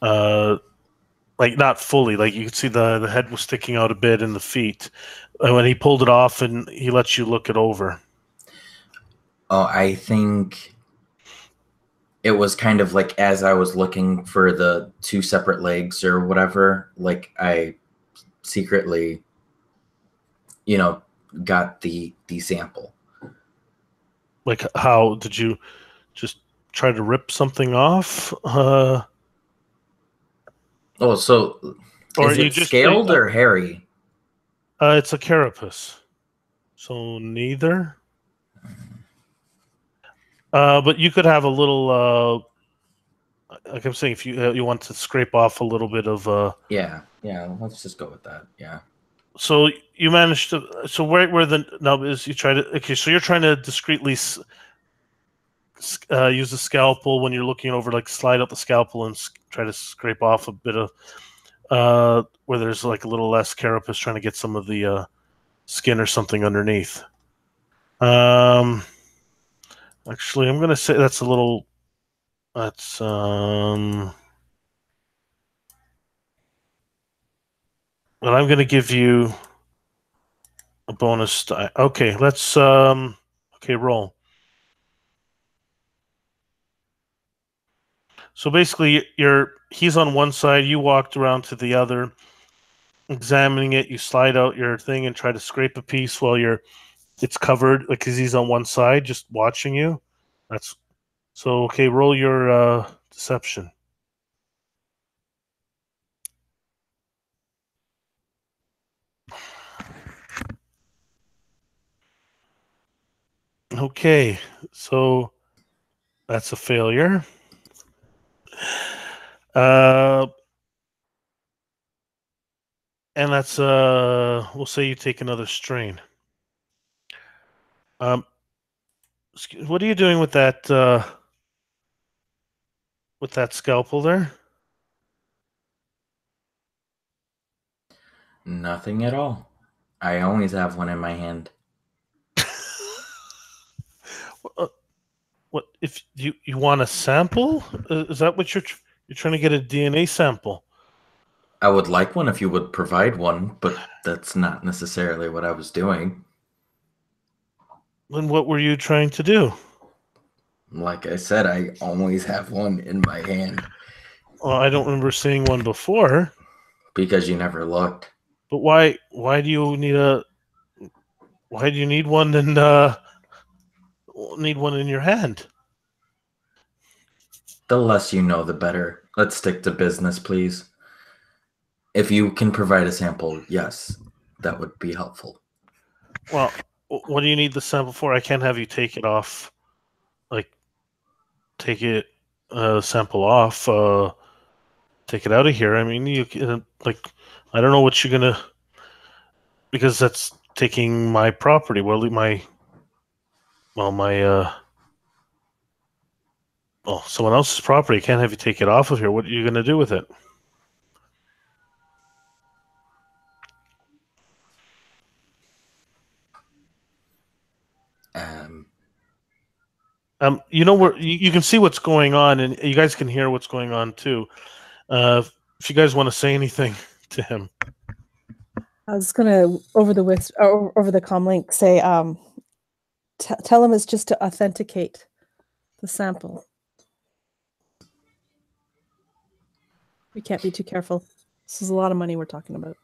Like not fully, like you could see the head was sticking out a bit in the feet. And when he pulled it off, and he lets you look it over. Oh, I think it was kind of like as I was looking for the 2 separate legs or whatever, like I secretly, got the sample. Like, how did you just try to rip something off? Oh, so Or is you it just scaled or hairy? it's a carapace, so neither. But you could have a little. Like I'm saying, if you want to scrape off a little bit of. Yeah, let's just go with that. Yeah. So you managed to. So where the nub is, you try to. Okay, so you're trying to discreetly use the scalpel when you're looking over, like slide out the scalpel and try to scrape off a bit of where there's like a little less carapace, trying to get some of the skin or something underneath. Actually, I'm gonna say that's a little. That's But I'm gonna give you a bonus die. Okay, let's okay, roll. So basically, he's on one side, you walked around to the other, examining it. You slide out your thing and try to scrape a piece while it's covered, like, because he's on one side, just watching you. That's so okay. Roll your deception. Okay, so that's a failure. And that's we'll say you take another strain. What are you doing with that scalpel there? Nothing at all. I always have one in my hand. What if you want a sample? Is that what you're trying to get a DNA sample? I would like one if you would provide one, but that's not necessarily what I was doing. Then what were you trying to do? Like I said, I always have one in my hand. Well, I don't remember seeing one before. Because you never looked. But why do you need one and need one in your hand? The less you know, the better. Let's stick to business, please. If you can provide a sample, yes, that would be helpful. Well, what do you need the sample for? I can't have you take it off. Like, take it, sample off, take it out of here. I mean, you can, like, I don't know what you're gonna, because that's taking my property. Well, someone else's property. I can't have you take it off of here. What are you gonna do with it? You know where you can see what's going on, and you guys can hear what's going on too. If you guys want to say anything to him, I was gonna over the comm link say, tell him it's just to authenticate the sample. We can't be too careful. This is a lot of money we're talking about.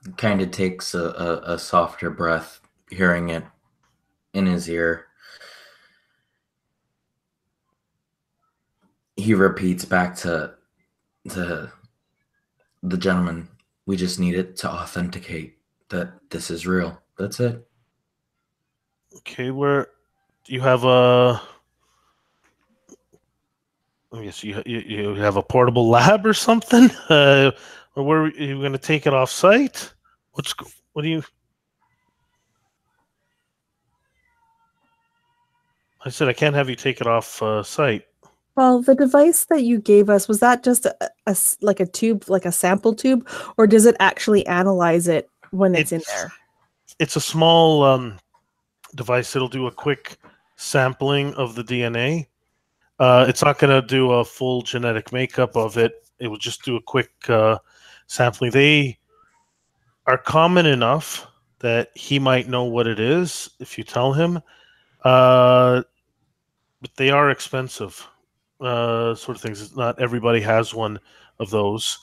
It kind of takes a softer breath, hearing it in his ear. He repeats back to the gentleman, we just need it to authenticate that this is real. That's it. Okay, where you have a, I guess you have a portable lab or something? Or where are you going to take it off site? What do you? I said I can't have you take it off site. Well, the device that you gave us, was that just like a tube, like a sample tube, or does it actually analyze it when it's in there? It's a small device. It'll do a quick sampling of the DNA. It's not going to do a full genetic makeup of it. It will just do a quick sampling. They are common enough that he might know what it is if you tell him. But they are expensive. Sort of things. Not everybody has one of those.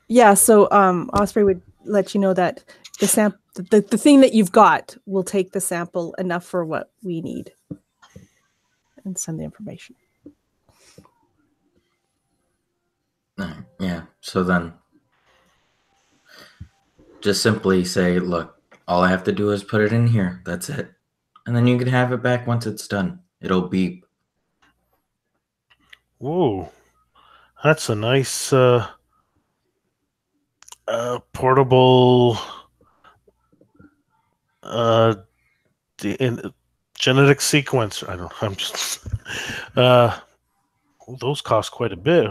Yeah, so Osprey would let you know that the thing that you've got will take the sample enough for what we need and send the information. Yeah, so then just simply say, look, all I have to do is put it in here. That's it. And then you can have it back once it's done. It'll beep. Whoa. That's a nice portable genetic sequencer. I don't. I'm just. Those cost quite a bit.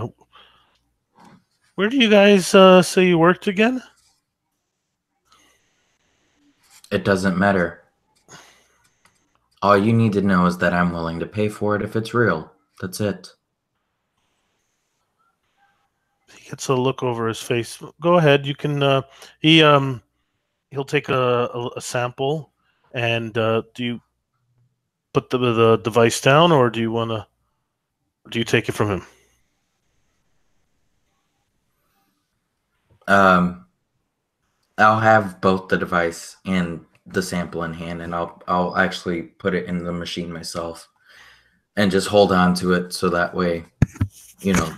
Where do you guys say you worked again? It doesn't matter. All you need to know is that I'm willing to pay for it if it's real. That's it. He gets a look over his face. Go ahead. You can. He'll take a sample, and do you put the device down, or do you want to? Do you take it from him? I'll have both the device and the sample in hand, and I'll actually put it in the machine myself and just hold on to it so that way, you know.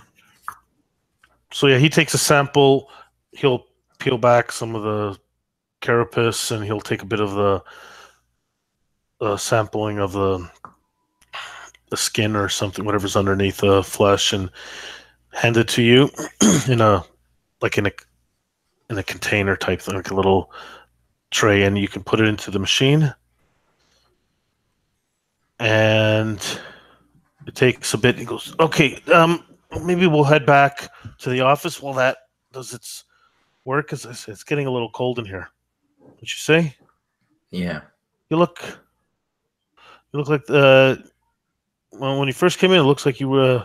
So yeah, he takes a sample he'll peel back some of the carapace, and he'll take a bit of the sampling of the skin or something, whatever's underneath the flesh, and hand it to you in a container type thing, like a little tray, and you can put it into the machine. And it takes a bit. He goes, okay, maybe we'll head back to the office while that does its work, because it's getting a little cold in here. What'd you say? Yeah. You look like well, when you first came in, it looks like you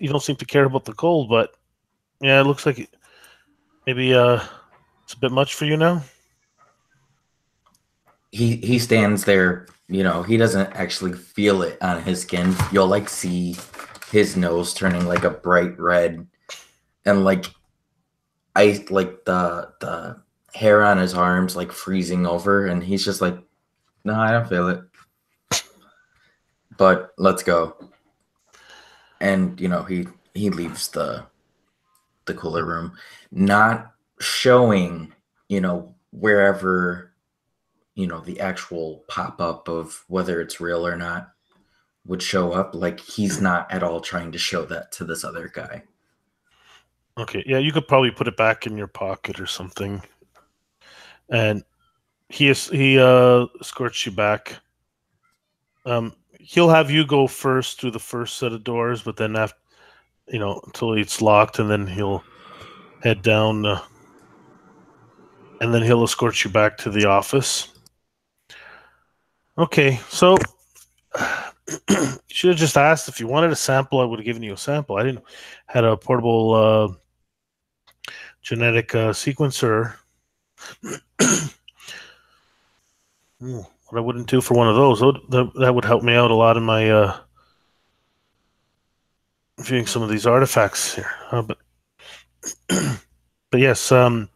don't seem to care about the cold, but yeah, it looks like maybe it's a bit much for you now. He stands there, you know, he doesn't actually feel it on his skin. You'll like see his nose turning like a bright red, and like ice, like the hair on his arms like freezing over, and he's just like, no, I don't feel it. But let's go. And you know, he leaves the cooler room, not showing, you know, wherever, you know, the actual pop-up of whether it's real or not would show up. Like, he's not at all trying to show that to this other guy. Okay, yeah, you could probably put it back in your pocket or something. And he escorts you back. He'll have you go first through the first set of doors, but then after, you know, until it's locked, and then he'll head down, and then he'll escort you back to the office. Okay, so you should have just asked if you wanted a sample. I would have given you a sample. I didn't had a portable genetic sequencer. What I wouldn't do for one of those. That would help me out a lot in my viewing some of these artifacts here. But yes. So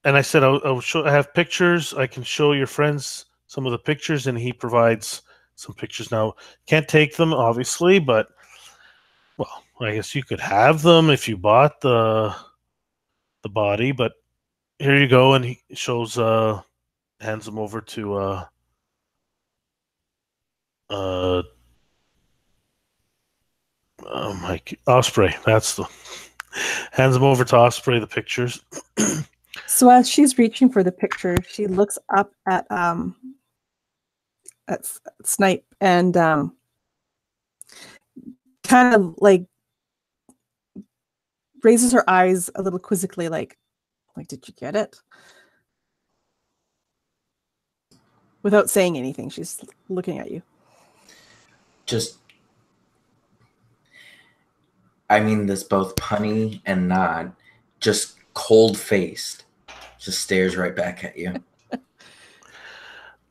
and I said I'll show. I have pictures. I can show your friends some of the pictures, and he provides some pictures. Now, can't take them, obviously, but well, I guess you could have them if you bought the body. But here you go, and he shows, hands them over to Mike Osprey. That's the hands them over to Osprey, the pictures. So as she's reaching for the picture, she looks up at Snipe and kind of like raises her eyes a little quizzically, like did you get it? Without saying anything, she's looking at you. Just, I mean this both punny and not, just cold-faced, just stares right back at you.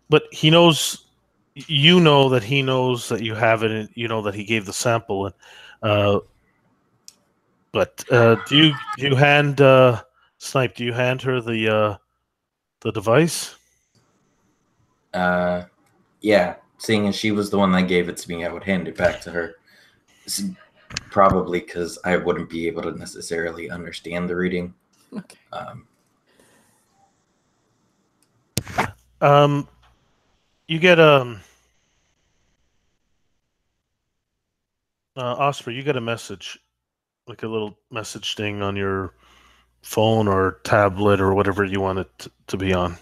But he knows, you know that he knows that you have it, and you know that he gave the sample. And but do you hand Snipe? Do you hand her the device? Yeah, seeing as she was the one that gave it to me, I would hand it back to her. Probably because I wouldn't be able to necessarily understand the reading. Okay. You get Osprey, you get a message, like a little message thing on your phone or tablet or whatever you want it to be on.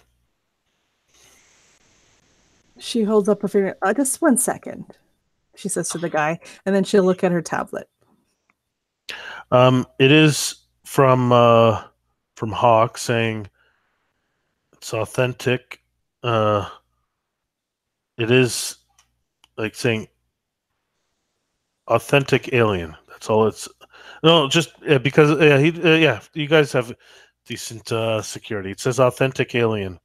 She holds up her finger. Just 1 second, she says to the guy, and then she'll look at her tablet. It is from Hawk, saying it's authentic. It is like saying authentic alien. That's all it's. No, just because you guys have decent security. It says authentic alien.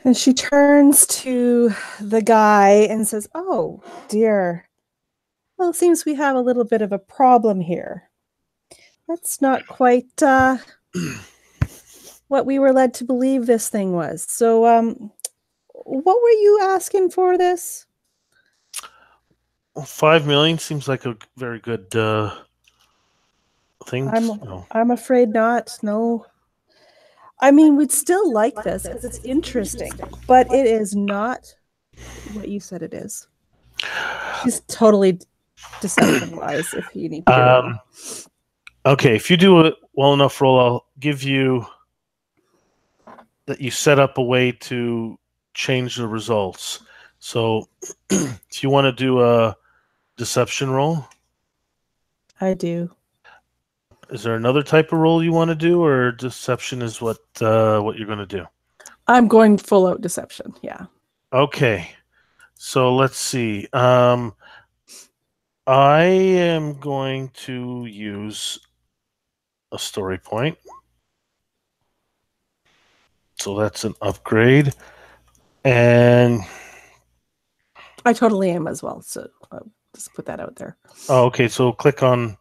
And she turns to the guy and says, "Oh, dear. Well, it seems we have a little bit of a problem here. That's not quite what we were led to believe this thing was. So, what were you asking for this?" 5 million seems like a very good thing. I'm afraid not. No. I mean, we'd still like this because it's interesting, but it is not what you said it is. She's totally deception-wise, if you need to hear one. Okay, if you do a well enough roll, I'll give you that you set up a way to change the results. So if you want to do a deception roll, I do. is there another type of roll you want to do, or deception is what you're going to do? I'm going full out deception. Yeah. Okay, so let's see. I am going to use a story point. So that's an upgrade. And I totally am as well. So I'll just put that out there. oh, okay, so click on.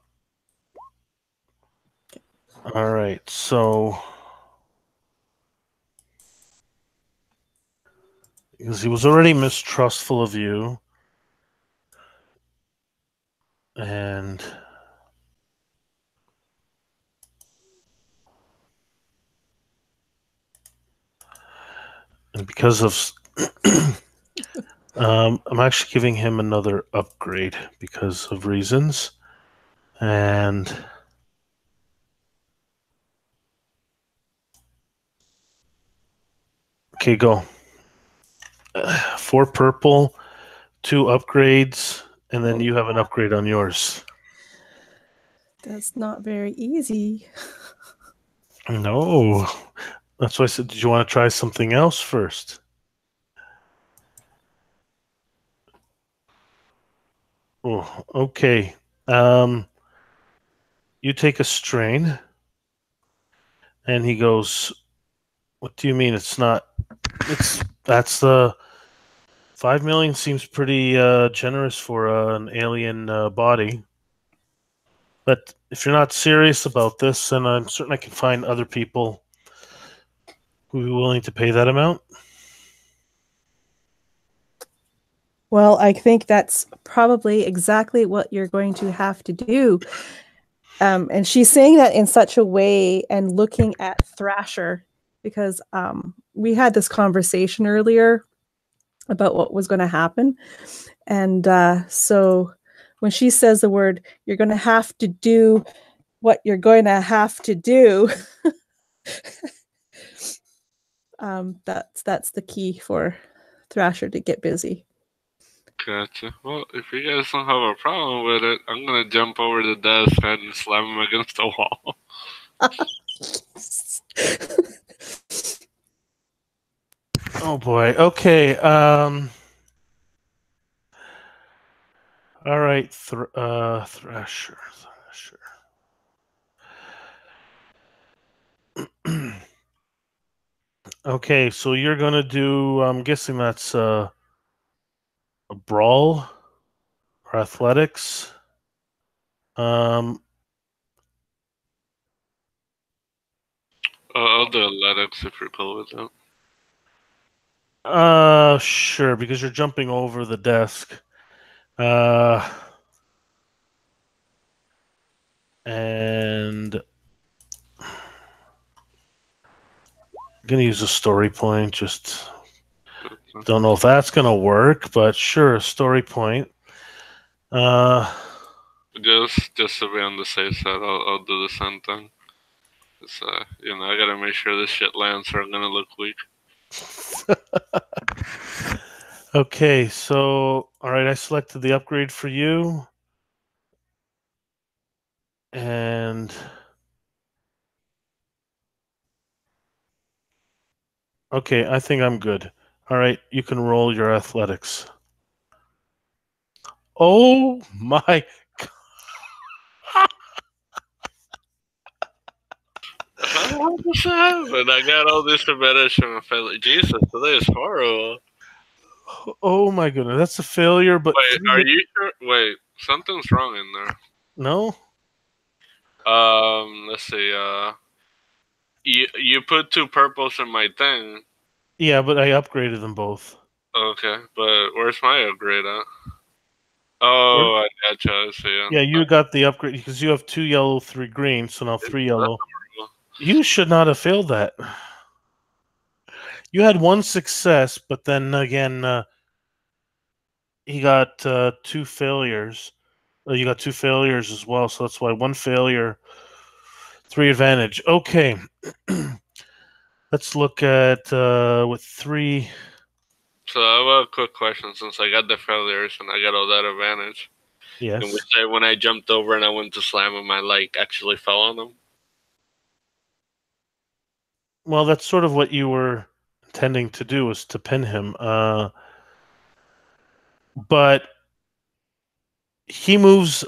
All right, so because he was already mistrustful of you, and because of I'm actually giving him another upgrade because of reasons. And okay, go. 4 purple, 2 upgrades, and then you have an upgrade on yours. That's not very easy. No. That's why I said, did you want to try something else first? Oh, okay. You take a strain, and he goes, "What do you mean it's not? That's the 5 million seems pretty generous for an alien body. But if you're not serious about this, then I'm certain I can find other people who would be willing to pay that amount." Well, I think that's probably exactly what you're going to have to do. And she's saying that in such a way and looking at Thrasher because we had this conversation earlier about what was going to happen. And so when she says the word, you're going to have to do what you're going to have to do, that's the key for Thrasher to get busy. Gotcha. Well, if you guys don't have a problem with it, I'm gonna jump over the desk and slam him against the wall. Oh boy. Okay. All right. Thrasher. Okay, so you're gonna do. I'm guessing that's a brawl or athletics. I'll do athletics if you're cool with that. Sure, because you're jumping over the desk. And I'm gonna use a story point. Just don't know if that's gonna work, but sure, a story point. Just to be on the safe side, I'll do the same thing. It's, I gotta make sure this shit lands or I'm gonna look weak. Okay, so all right, I selected the upgrade for you, and okay, I think I'm good. All right, you can roll your athletics. Oh my! How does that happen? I got all this advantage from a failure. Jesus, today is horrible. Oh my goodness, that's a failure. But Wait, are you sure? Wait, something's wrong in there. No. Let's see. You put 2 purples in my thing. Yeah, but I upgraded them both. Okay, but where's my upgrade at? Oh, I gotcha. I see. Yeah, you got the upgrade because you have 2 yellow, 3 green, so now 3 yellow. You should not have failed that. You had 1 success, but then again, he got 2 failures. You got 2 failures as well, so that's why 1 failure, 3 advantage. Okay. Let's look at with 3. So I have a quick question. Since I got the failures and I got all that advantage, Yes. can we say when I jumped over and I went to slam him, I actually fell on him? Well, that's sort of what you were intending to do, was to pin him. But he moves.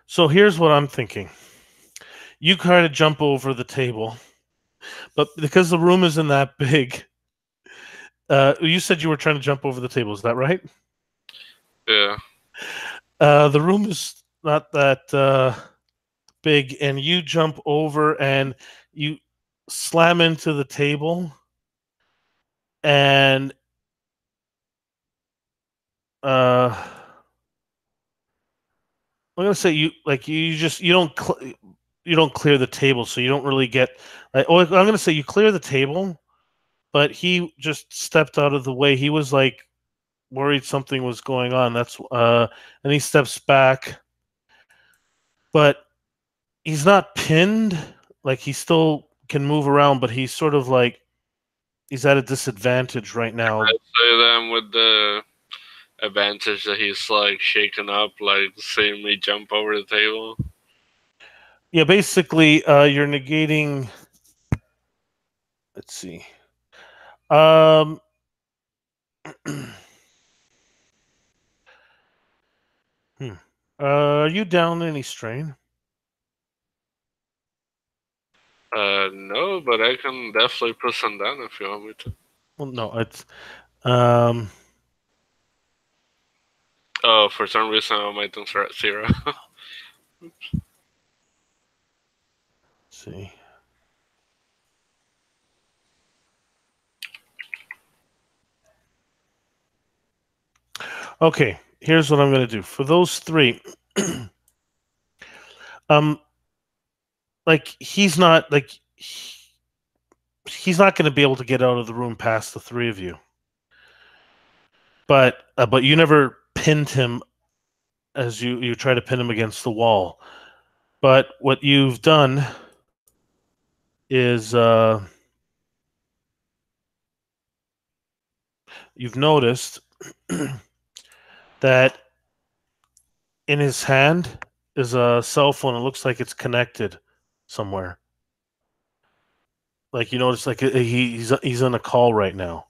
So here's what I'm thinking. You try to jump over the table, but because the room isn't that big, you said you were trying to jump over the table. Is that right? Yeah. The room is not that big, and you jump over and you slam into the table, and I'm gonna say you don't clear the table, so you don't really get. I'm gonna say you clear the table, but he just stepped out of the way. He was like worried something was going on. And he steps back, but he's not pinned. Like, he still can move around, but he's sort of like he's at a disadvantage right now. I say them with the advantage that he's like shaken up, like seeing me jump over the table. Yeah, basically, you're negating. Let's see. Are you down any strain? No, but I can definitely put some down if you want me to. Well, no, it's Oh, for some reason all my things are at 0. see. Okay, here's what I'm going to do. For those 3, like, he's not going to be able to get out of the room past the 3 of you. But you never pinned him as you try to pin him against the wall. But what you've done is you've noticed that in his hand is a cell phone. It looks like it's connected somewhere. Like, you notice, like, he's on a call right now.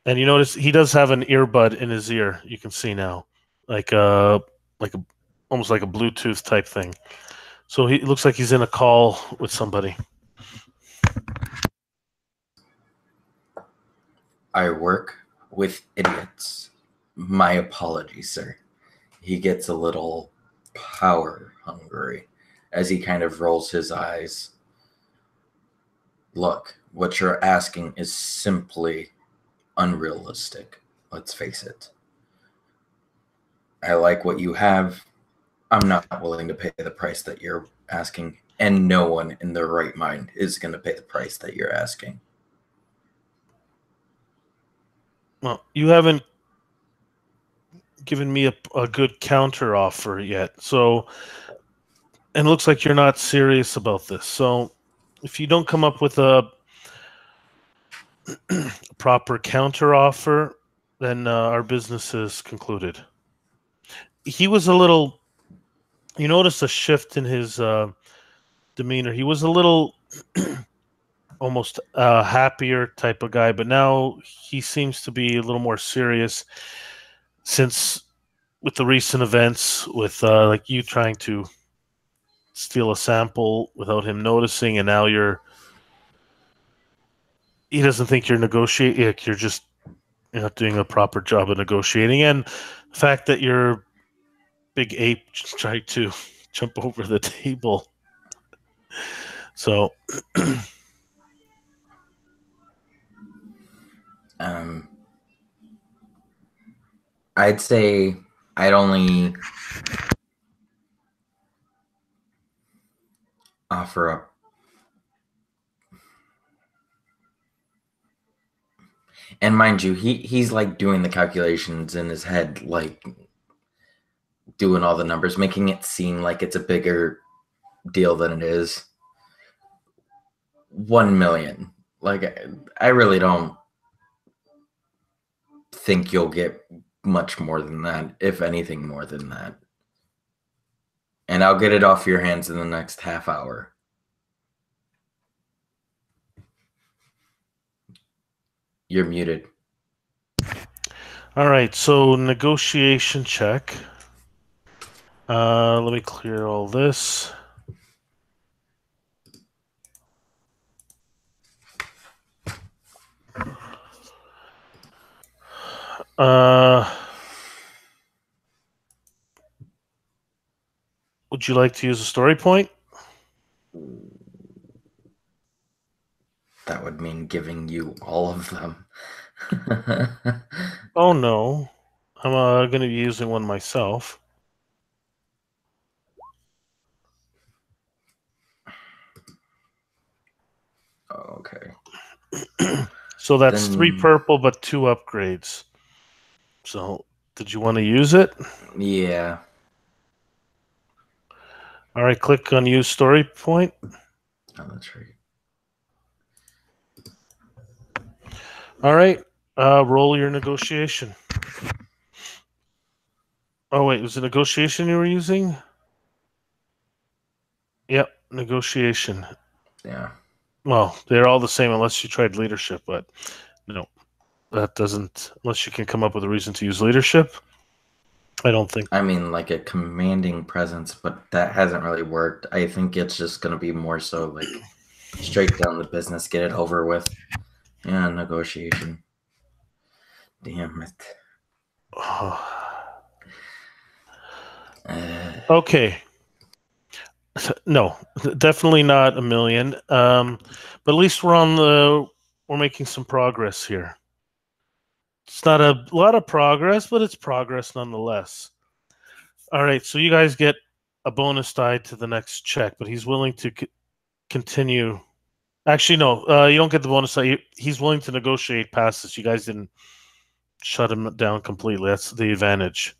And you notice he does have an earbud in his ear. You can see now, like almost like a Bluetooth type thing. So it looks like he's in a call with somebody. I work with idiots. My apologies, sir. He gets a little power hungry as he kind of rolls his eyes. Look, what you're asking is simply unrealistic. Let's face it. I like what you have. I'm not willing to pay the price that you're asking, and no one in their right mind is going to pay the price that you're asking. Well, you haven't given me a good counter offer yet. So, and it looks like you're not serious about this. So, if you don't come up with a proper counter offer, then our business is concluded. He was a little. You notice a shift in his demeanor. He was a little almost happier type of guy, but now he seems to be a little more serious since with the recent events, with like you trying to steal a sample without him noticing, and now he doesn't think you're negotiating. Like, you're not doing a proper job of negotiating, and the fact that your big ape tried to jump over the table. So I'd say I'd only offer up. And mind you, he's like doing the calculations in his head, like doing all the numbers, making it seem like it's a bigger deal than it is. 1 million. Like, I really don't think you'll get much more than that, if anything more than that. And I'll get it off your hands in the next half hour. You're muted. All right, so negotiation check. Let me clear all this. Would you like to use a story point? That would mean giving you all of them. Oh, no. I'm going to be using one myself. Okay. So that's 3 purple, but 2 upgrades. So, did you want to use it? Yeah. All right, click on use story point. Oh, that's right. All right, roll your negotiation. Oh, wait, was it negotiation you were using? Yep, negotiation. Yeah. Well, they're all the same unless you tried leadership, but no, that doesn't, unless you can come up with a reason to use leadership. I don't think. I mean, like a commanding presence, but that hasn't really worked. I think it's just going to be more so like straight down the business, get it over with. Yeah, negotiation. Damn it. Okay. No, definitely not 1 million. But at least we're making some progress here. It's not a lot of progress, but it's progress nonetheless. All right, so you guys get a bonus die to the next check, but he's willing to continue. Actually, no, you don't get the bonus die. He's willing to negotiate past this. You guys didn't shut him down completely. That's the advantage.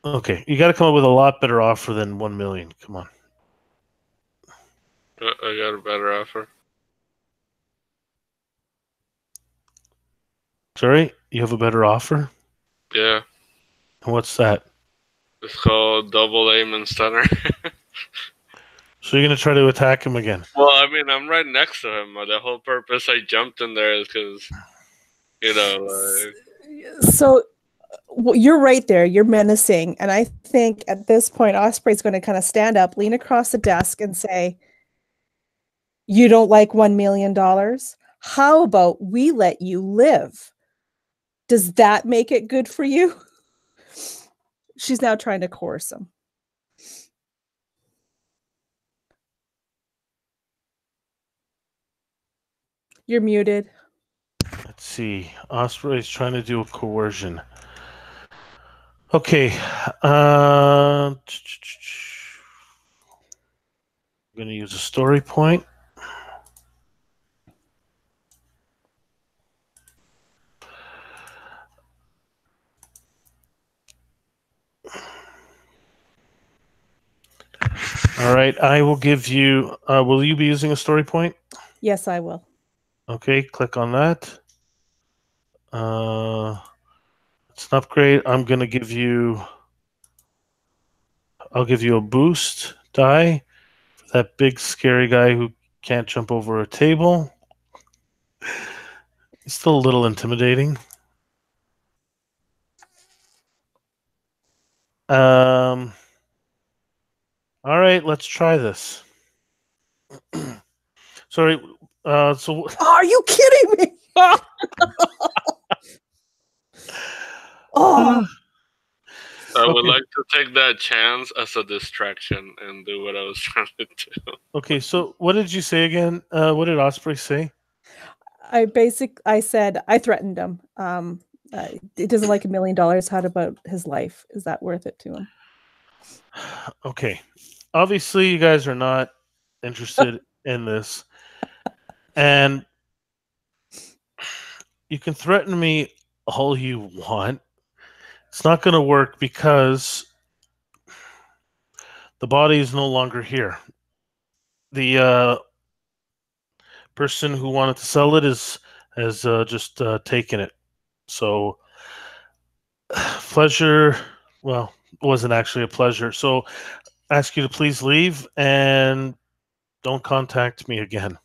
Okay, you got to come up with a lot better offer than 1 million. Come on. I got a better offer. Sorry, you have a better offer? Yeah. And what's that? It's called double aim and stunner. So you're going to try to attack him again? Well, I mean, I'm right next to him. The whole purpose I jumped in there is because, So you're right there. You're menacing. And I think at this point, Osprey's going to kind of stand up, lean across the desk and say, you don't like $1 million? How about we let you live? Does that make it good for you? She's now trying to coerce him. You're muted. Let's see. Osprey's trying to do a coercion. Okay. I'm going to use a story point. All right. I will give you... will you be using a story point? Yes, I will. Okay. Click on that. It's an upgrade. I'm going to give you... I'll give you a boost die for that big scary guy who can't jump over a table. It's still a little intimidating. All right, let's try this. Sorry. So are you kidding me? Oh. I would Okay. like to take that chance as a distraction and do what I was trying to do. Okay, so what did you say again? What did Osprey say? I said I threatened him. He doesn't like $1 million. How about his life? Is that worth it to him? Okay. Obviously, you guys are not interested in this. And you can threaten me all you want. It's not going to work because the body is no longer here. The person who wanted to sell it has just taken it. So, pleasure, well, it wasn't actually a pleasure. So, ask you to please leave and don't contact me again.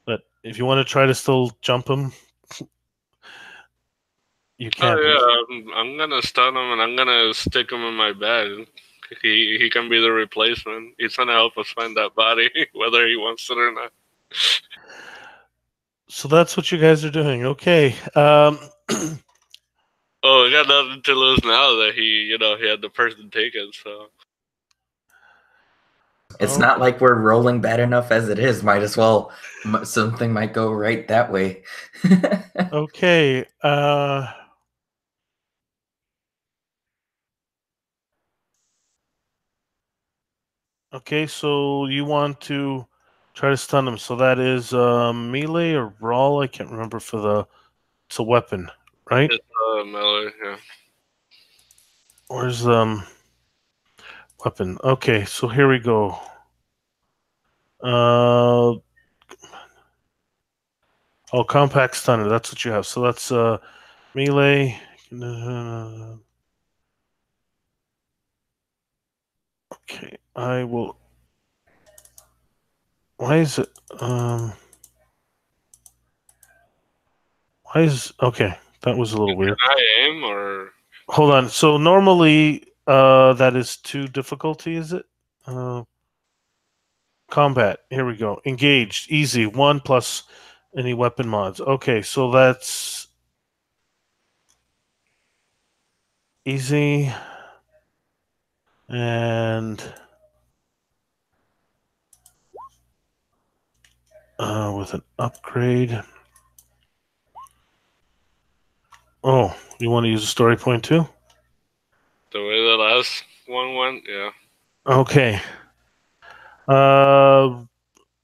But if you want to try to still jump him, you can. Oh yeah, I'm gonna stun him and I'm gonna stick him in my bed. He can be the replacement. He's gonna help us find that body, whether he wants it or not. So that's what you guys are doing. Okay. Oh, we got nothing to lose now that he had the person taken. So It's not like we're rolling bad enough as it is. Might as well. Something might go right that way. Okay. Okay, so you want to try to stun him. So that is melee or brawl? I can't remember for the. It's a weapon, right? it's melee, yeah. Where's weapon? Okay, so here we go. Oh, compact stunner. That's what you have. So that's melee. Okay, I will. Why is it? Why is okay? That was a little weird. Can I aim or? Hold on. So normally, that is 2 difficulty. Is it? Combat. Here we go. Engaged. Easy. 1 plus any weapon mods. Okay, so that's easy. And with an upgrade. Oh, you want to use a story point too? The way the last one went, yeah. Okay.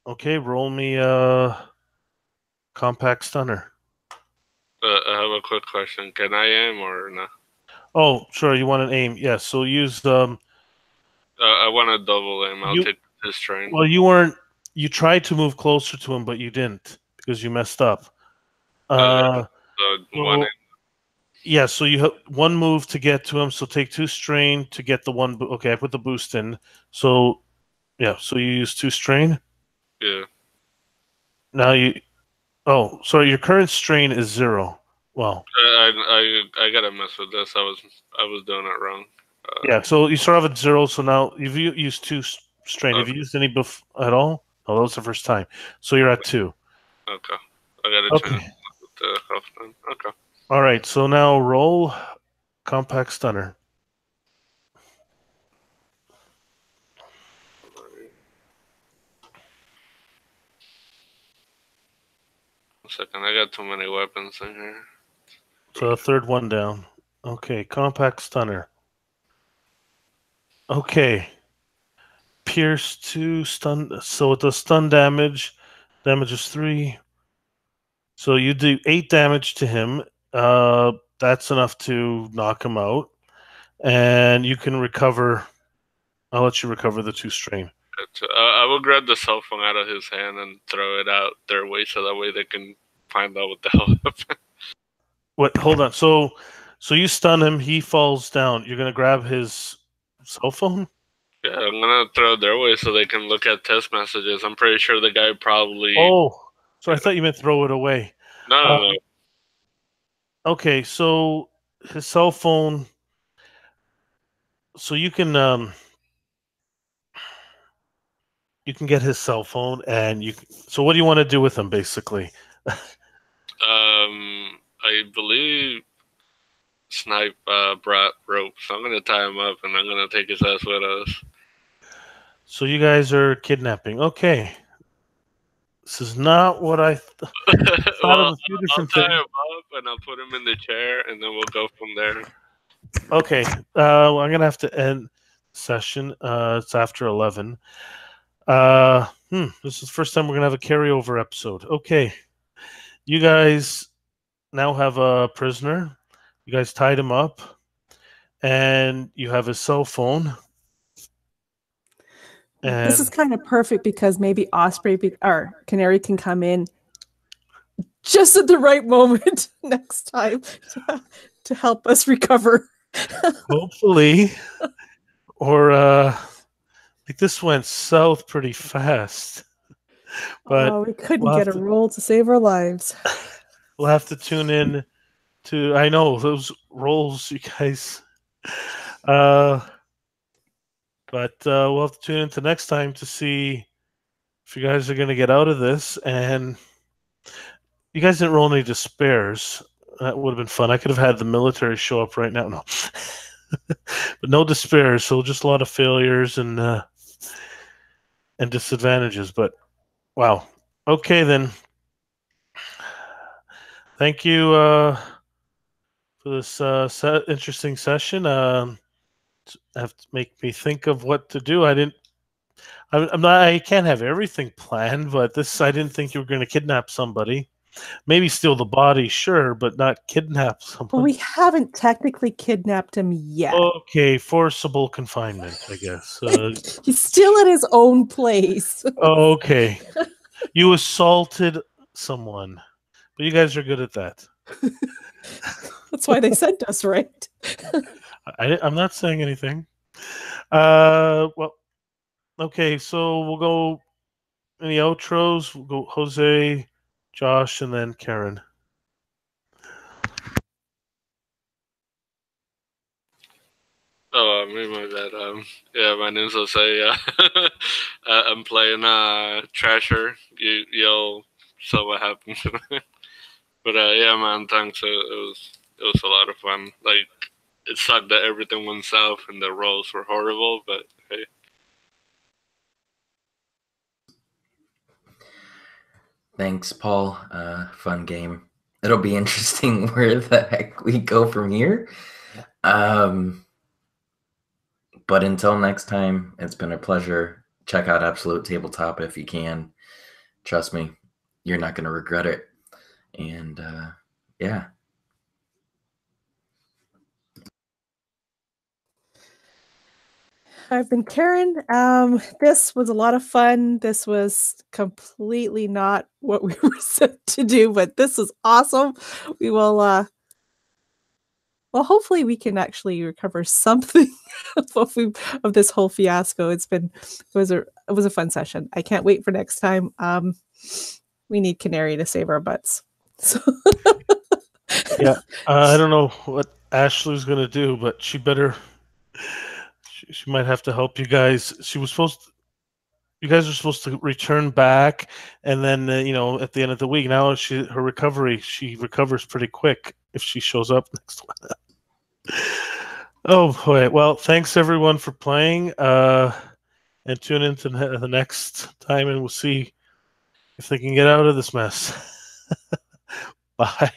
Okay, roll me compact stunner. I have a quick question. Can I aim or not? Oh, sure. You want an aim? Yes. So use I want to double aim. I'll take this train. Well, you weren't. You tried to move closer to him, but you didn't because you messed up. One aim. Yeah, so you have 1 move to get to him. So take 2 strain to get the 1. Okay, I put the boost in. So yeah, so you use 2 strain. Yeah. Now you. Oh, sorry. Your current strain is 0. Well. I gotta mess with this. I was doing it wrong. Yeah, so you start off at 0. So now you've used 2 strain. Have you used any buff at all? Oh, that was the first time. So you're at 2. Okay. I gotta change the health then. Okay. All right. So now roll compact stunner. One second. I got too many weapons in here. So the 3rd one down. Okay, compact stunner. Okay. Pierce 2, stun. So it does stun damage. Damage is 3. So you do 8 damage to him. That's enough to knock him out. And you can recover. I'll let you recover the 2 strain. I will grab the cell phone out of his hand and throw it out their way so that way they can find out what the hell happened. What? Hold on. So you stun him. He falls down. You're gonna grab his cell phone. Yeah, I'm gonna throw it their way so they can look at text messages. I'm pretty sure the guy probably. Oh, so I thought you meant throw it away. No. Okay, so his cell phone. So you can get his cell phone, and you. So what do you want to do with him, basically? I believe snipe brought rope, so I'm gonna tie him up and I'm gonna take his ass with us. So you guys are kidnapping. Okay. This is not what I thought Well, of a few I'll different tie things. him up and I'll put him in the chair, and then we'll go from there. Okay. Well, I'm gonna have to end session. It's after 11. This is the first time we're gonna have a carryover episode. Okay. You guys now have a prisoner. You guys tied him up, and you have his cell phone. This is kind of perfect because maybe Osprey or Canary can come in just at the right moment next time to help us recover. Hopefully, or like this went south pretty fast. But we couldn't get a roll to save our lives. We'll have to tune in to. I know those rolls, you guys. But we'll have to tune into next time to see if you guys are going to get out of this. And you guys didn't roll any despairs. That would have been fun. I could have had the military show up right now. No. But no despairs. So just a lot of failures and disadvantages. But wow. Okay, then. Thank you for this interesting session. Have to make me think of what to do. I'm not. I can't have everything planned, but this I didn't think you were going to kidnap somebody. Maybe steal the body, sure, but not kidnap someone. Well, we haven't technically kidnapped him yet. Okay, forcible confinement, I guess. He's still at his own place. Okay, you assaulted someone, but you guys are good at that. That's why they sent us, right? I'm not saying anything. Well, okay, so we'll go in the outros. We'll go Jose, Josh, and then Karen. Oh, me, my bad. Yeah, my name's Jose. I'm playing Trasher. You'll saw what happened to me. But yeah, man, thanks. It was a lot of fun. Like, it sucked that everything went south and the rolls were horrible, but hey. Thanks, Paul. Fun game. It'll be interesting where the heck we go from here. But until next time, it's been a pleasure. Check out Absolute Tabletop if you can. Trust me, you're not going to regret it. And yeah. I've been Karen. This was a lot of fun. This was completely not what we were set to do, but this is awesome. We will well, hopefully we can actually recover something of this whole fiasco. It was a fun session. I can't wait for next time. We need Canary to save our butts. So yeah, I don't know what Ashley's gonna do, but she better. She might have to help you guys. You guys are supposed to return back, and then at the end of the week. Now she recovers pretty quick if she shows up next one. Oh boy! Well, thanks everyone for playing, and tune into the next time, and we'll see if they can get out of this mess. Bye.